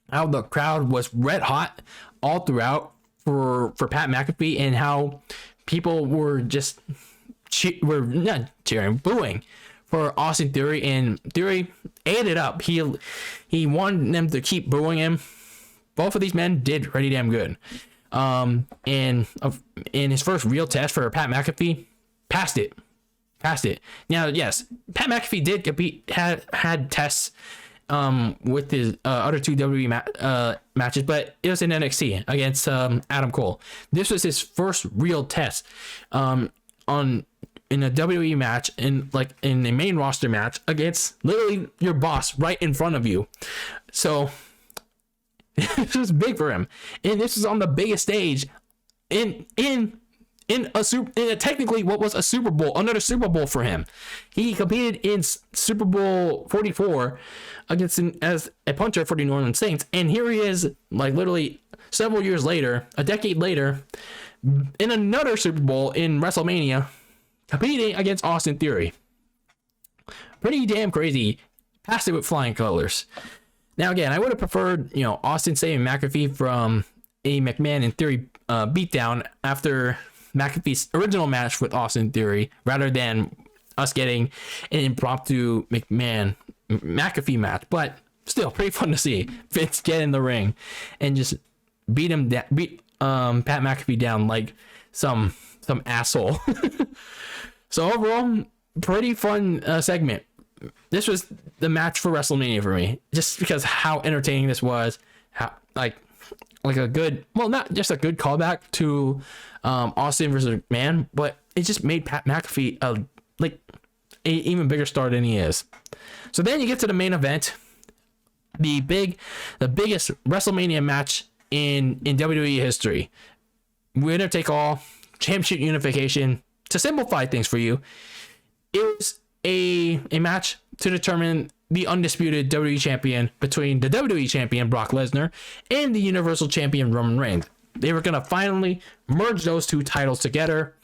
how the crowd was red hot all throughout for Pat McAfee, and how people were just not cheering, booing for Austin Theory, and Theory ate it up. He wanted them to keep booing him. Both of these men did pretty damn good. And in his first real test for Pat McAfee, passed it. Now, yes, Pat McAfee did compete, had tests with his other two WWE matches, but it was in NXT against Adam Cole. This was his first real test in a WWE match, in a main roster match against literally your boss right in front of you. So this was big for him, and this is on the biggest stage in technically what was a Super Bowl, another Super Bowl for him. He competed in Super Bowl 44 as a puncher for the New Orleans Saints, and here he is, literally several years later, a decade later, in another Super Bowl in WrestleMania, competing against Austin Theory. Pretty damn crazy. Passed it with flying colors. Now, again, I would have preferred, Austin saving McAfee from a McMahon and Theory beatdown after McAfee's original match with Austin Theory, rather than us getting an impromptu McAfee match. But still, pretty fun to see Vince get in the ring and just beat Pat McAfee down like some asshole. So overall, pretty fun segment. This was the match for WrestleMania for me, just because how entertaining this was. How like a good, well, not just a good callback to Austin versus McMahon, but it just made Pat McAfee a even bigger star than he is. So then you get to the main event, the biggest WrestleMania match in WWE history. Winner take all, championship unification. To simplify things for you, it was a match to determine the undisputed WWE champion between the WWE champion Brock Lesnar and the Universal champion Roman Reigns. They were gonna finally merge those two titles together.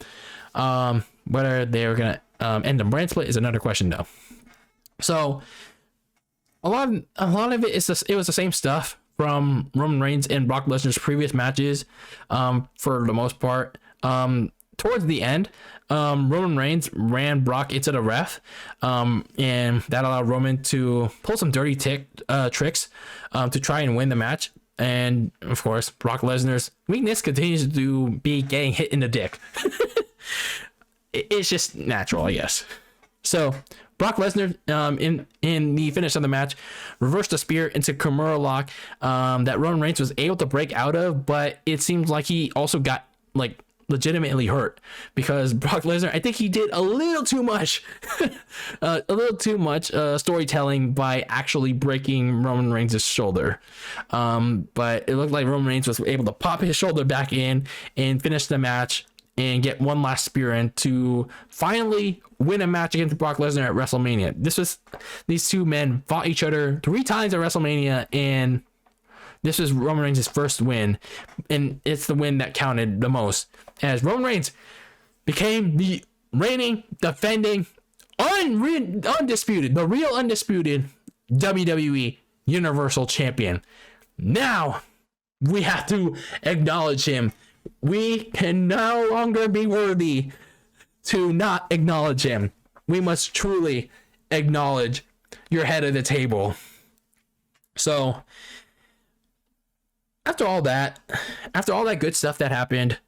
Whether they were gonna end the brand split is another question, though. So a lot of it was the same stuff from Roman Reigns and Brock Lesnar's previous matches, for the most part. Towards the end, Roman Reigns ran Brock into the ref, and that allowed Roman to pull some dirty tricks to try and win the match. And of course, Brock Lesnar's weakness continues to be getting hit in the dick. it's just natural, I guess. So Brock Lesnar in the finish of the match reversed a spear into Kimura lock that Roman Reigns was able to break out of, but it seems like he also got like legitimately hurt because Brock Lesnar, I think he did a little too much storytelling by actually breaking Roman Reigns' shoulder, but it looked like Roman Reigns was able to pop his shoulder back in and finish the match and get one last spear in to finally win a match against Brock Lesnar at WrestleMania. These two men fought each other 3 times at WrestleMania, and this was Roman Reigns' first win, and it's the win that counted the most, as Roman Reigns became the reigning, defending, undisputed, the real undisputed WWE Universal Champion. Now, we have to acknowledge him. We can no longer be worthy to not acknowledge him. We must truly acknowledge your head of the table. So, after all that good stuff that happened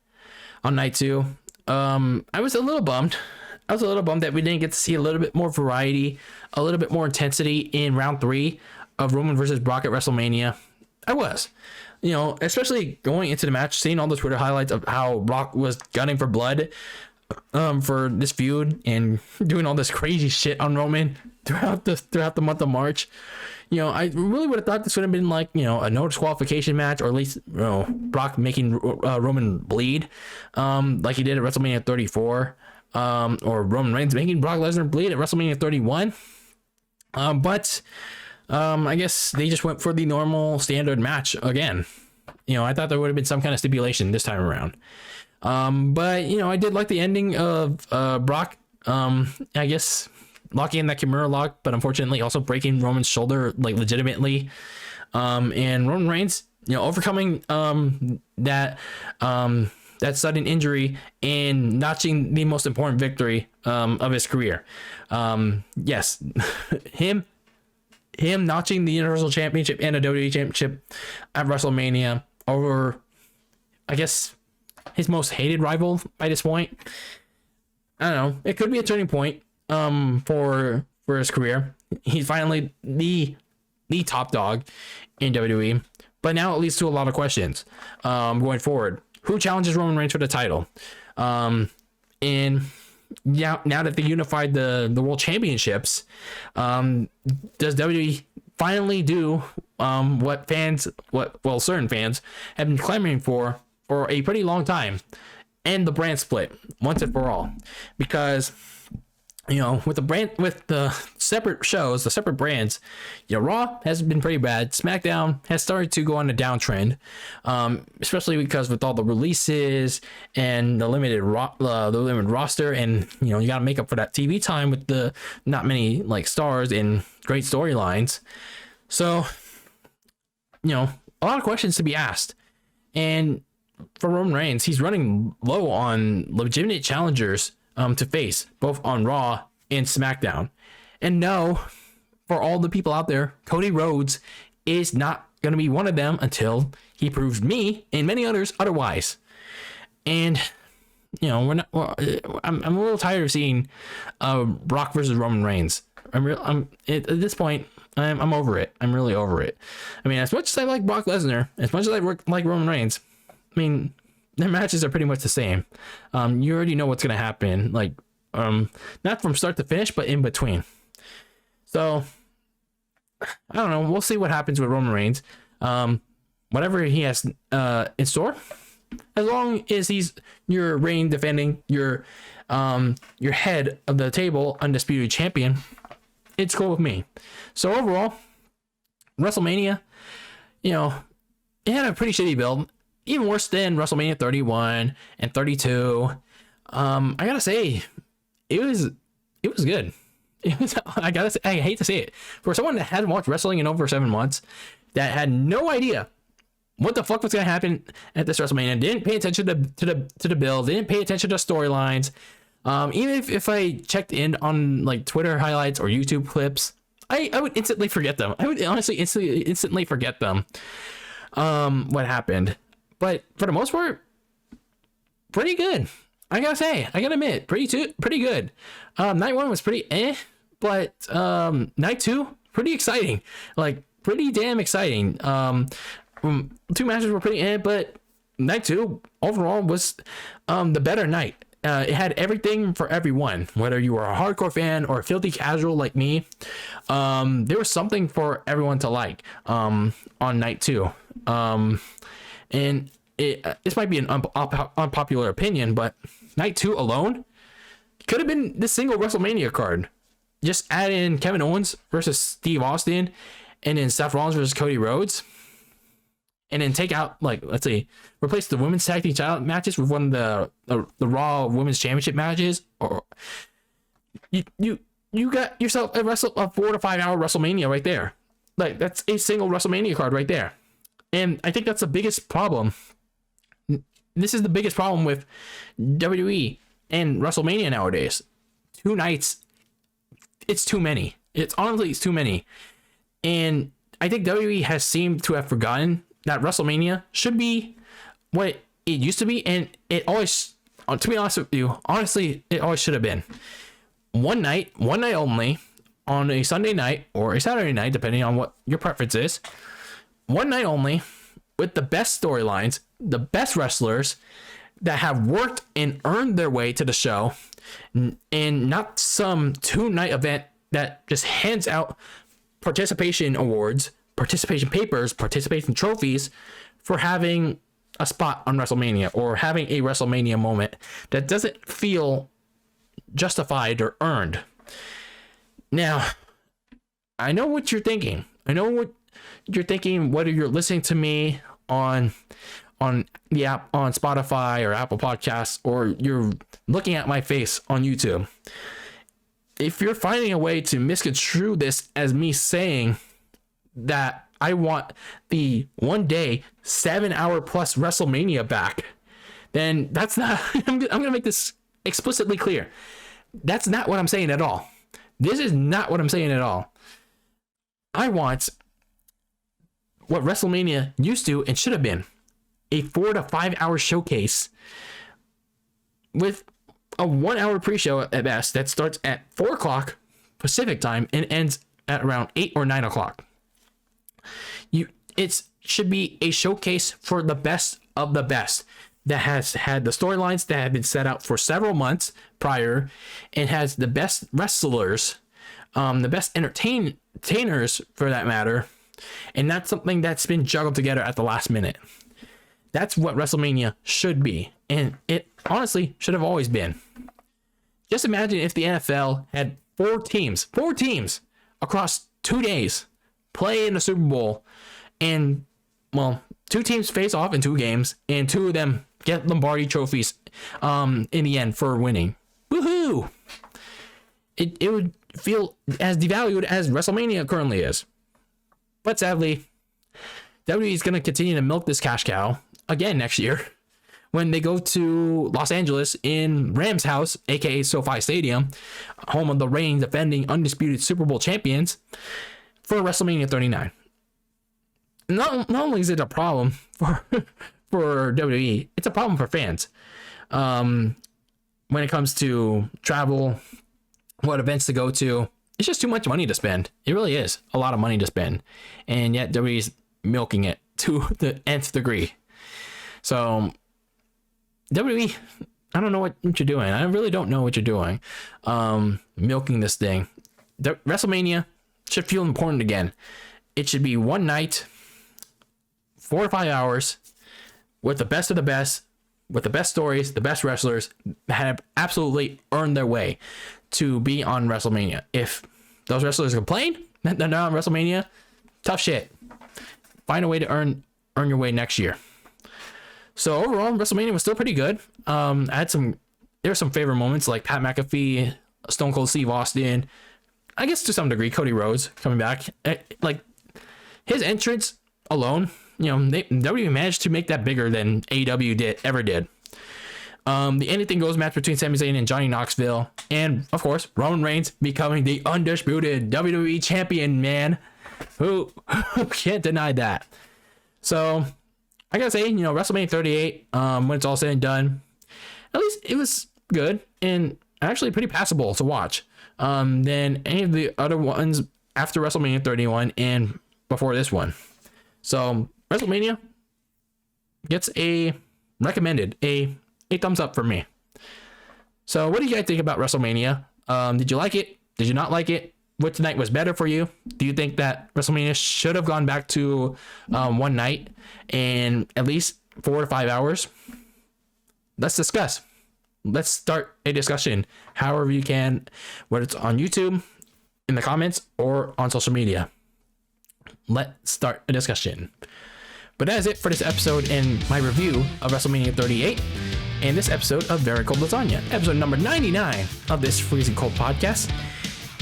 on night 2, I was a little bummed. That we didn't get to see a little bit more variety, a little bit more intensity in round 3 of Roman versus Brock at WrestleMania. I was. Especially going into the match, seeing all the Twitter highlights of how Brock was gunning for blood for this feud and doing all this crazy shit on Roman throughout the month of March. I really would have thought this would have been like, a no disqualification match, or at least, Brock making Roman bleed, like he did at WrestleMania 34, or Roman Reigns making Brock Lesnar bleed at WrestleMania 31. But I guess they just went for the normal standard match again. I thought there would have been some kind of stipulation this time around. But I did like the ending of Brock, I guess, locking in that Kimura lock, but unfortunately also breaking Roman's shoulder, like, legitimately. And Roman Reigns, overcoming that sudden injury and notching the most important victory of his career. Yes, him notching the Universal Championship and a WWE Championship at WrestleMania over, I guess, his most hated rival by this point. I don't know. It could be a turning point for his career. He's finally the top dog in WWE, but now it leads to a lot of questions going forward. Who challenges Roman Reigns for the title? And now that they unified the World Championships, does WWE finally do what certain fans have been clamoring for a pretty long time, end the brand split once and for all? Because with the separate shows, the separate brands, Raw has been pretty bad. SmackDown has started to go on a downtrend, especially because with all the releases and the limited roster, and you got to make up for that TV time with the not many like stars and great storylines. So, a lot of questions to be asked. And for Roman Reigns, he's running low on legitimate challengers to face, both on Raw and SmackDown. And no, for all the people out there, Cody Rhodes is not going to be one of them until he proves me and many others otherwise. And I'm a little tired of seeing Brock versus Roman Reigns. At this point, I'm over it. I'm really over it. I mean, as much as I like Brock Lesnar, as much as I like Roman Reigns, I mean, their matches are pretty much the same. You already know what's gonna happen, like not from start to finish, but in between. So I don't know. We'll see what happens with Roman Reigns. Whatever he has in store, as long as he's your reign defending, your head of the table undisputed champion, it's cool with me. So overall, WrestleMania, it had a pretty shitty build. Even worse than WrestleMania 31 and 32. I gotta say, it was good. I gotta say, I hate to say it, for someone that hadn't watched wrestling in over 7 months, that had no idea what the fuck was gonna happen at this WrestleMania, didn't pay attention to the build, didn't pay attention to storylines. Even if I checked in on like Twitter highlights or YouTube clips, I would instantly forget them. I would honestly instantly forget them. What happened. But for the most part, pretty good. I gotta admit, pretty good. Night one was pretty but night two, pretty exciting. Like, pretty damn exciting. Two matches were pretty but night two overall was the better night. It had everything for everyone, whether you were a hardcore fan or a filthy casual like me. There was something for everyone to like on night two. And this might be an unpopular opinion, but night two alone could have been the single WrestleMania card. Just add in Kevin Owens versus Steve Austin, and then Seth Rollins versus Cody Rhodes, and then take out, like, let's see, replace the women's tag team title matches with one of the Raw Women's Championship matches, or you got yourself a 4 to 5 hour WrestleMania right there. Like, that's a single WrestleMania card right there. And I think that's the biggest problem. This is the biggest problem with WWE and WrestleMania nowadays. 2 nights, it's too many. It's too many. And I think WWE has seemed to have forgotten that WrestleMania should be what it used to be, and it always, to be honest with you, honestly, it always should have been. One night only, on a Sunday night or a Saturday night, depending on what your preference is. One night only, with the best storylines, the best wrestlers that have worked and earned their way to the show, and not some 2-night event that just hands out participation awards, participation papers, participation trophies for having a spot on WrestleMania or having a WrestleMania moment that doesn't feel justified or earned. Now, I know what you're thinking. Whether you're listening to me on the app, on Spotify or Apple Podcasts, or you're looking at my face on YouTube. If you're finding a way to misconstrue this as me saying that I want the 1 day 7-hour plus WrestleMania back, then that's not, I'm gonna make this explicitly clear. That's not what I'm saying at all. This is not what I'm saying at all. I want what WrestleMania used to and should have been, a 4 to 5 hour showcase with a 1 hour pre-show at best that starts at 4 o'clock Pacific time and ends at around 8 or 9 o'clock. It should be a showcase for the best of the best that has had the storylines that have been set out for several months prior, and has the best wrestlers, the best entertainers for that matter, and not something that's been juggled together at the last minute. That's what WrestleMania should be, and it honestly should have always been. Just imagine if the NFL had 4 teams across 2 days play in the Super Bowl, and, well, 2 teams face off in 2 games, and 2 of them get Lombardi trophies in the end for winning. Woohoo! It would feel as devalued as WrestleMania currently is. But sadly, WWE is going to continue to milk this cash cow again next year when they go to Los Angeles in Rams House, aka SoFi Stadium, home of the reigning defending undisputed Super Bowl champions, for WrestleMania 39. Not only is it a problem for WWE, it's a problem for fans. When it comes to travel, what events to go to, it's just too much money to spend. It really is a lot of money to spend, and yet WWE's milking it to the nth degree. So WWE, I don't know what you're doing. I really don't know what you're doing. Milking this thing. WrestleMania should feel important again. It should be one night, 4 or 5 hours, with the best of the best, with the best stories, the best wrestlers that have absolutely earned their way to be on WrestleMania. If those wrestlers complain that they're not on WrestleMania, tough shit. Find a way to earn your way next year. So overall, WrestleMania was still pretty good. There were some favorite moments like Pat McAfee, Stone Cold Steve Austin, I guess to some degree Cody Rhodes coming back. Like his entrance alone, WWE managed to make that bigger than AEW ever did. The Anything Goes match between Sami Zayn and Johnny Knoxville, and of course Roman Reigns becoming the undisputed WWE champion, man. Who can't deny that? So I gotta say, WrestleMania 38, when it's all said and done, at least it was good and actually pretty passable to watch than any of the other ones after WrestleMania 31 and before this one. So WrestleMania gets a recommended, a thumbs up for me. So what do you guys think about WrestleMania? Did you like it? Did you not like it? Which night was better for you? Do you think that WrestleMania should have gone back to one night and at least 4 to 5 hours? Let's discuss. Let's start a discussion however you can, whether it's on YouTube, in the comments, or on social media. Let's start a discussion. But that is it for this episode and my review of WrestleMania 38 and this episode of Very Cold Lasagna, episode number 99 of this freezing cold podcast.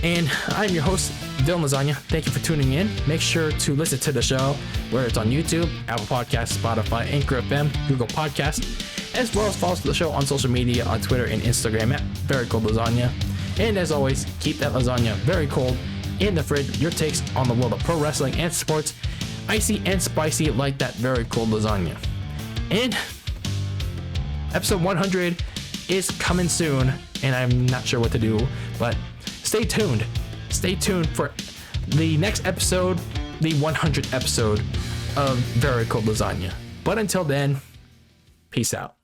And I'm your host, DylanLasagna. Thank you for tuning in. Make sure to listen to the show, whether it's on YouTube, Apple Podcasts, Spotify, Anchor FM, Google Podcasts, as well as follow the show on social media on Twitter and Instagram at Very Cold Lasagna. And as always, keep that lasagna very cold in the fridge. Your takes on the world of pro wrestling and sports, icy and spicy like that very cold lasagna. And episode 100 is coming soon, and I'm not sure what to do, but stay tuned. Stay tuned for the next episode, the 100th episode of Very Cold Lasagna. But until then, peace out.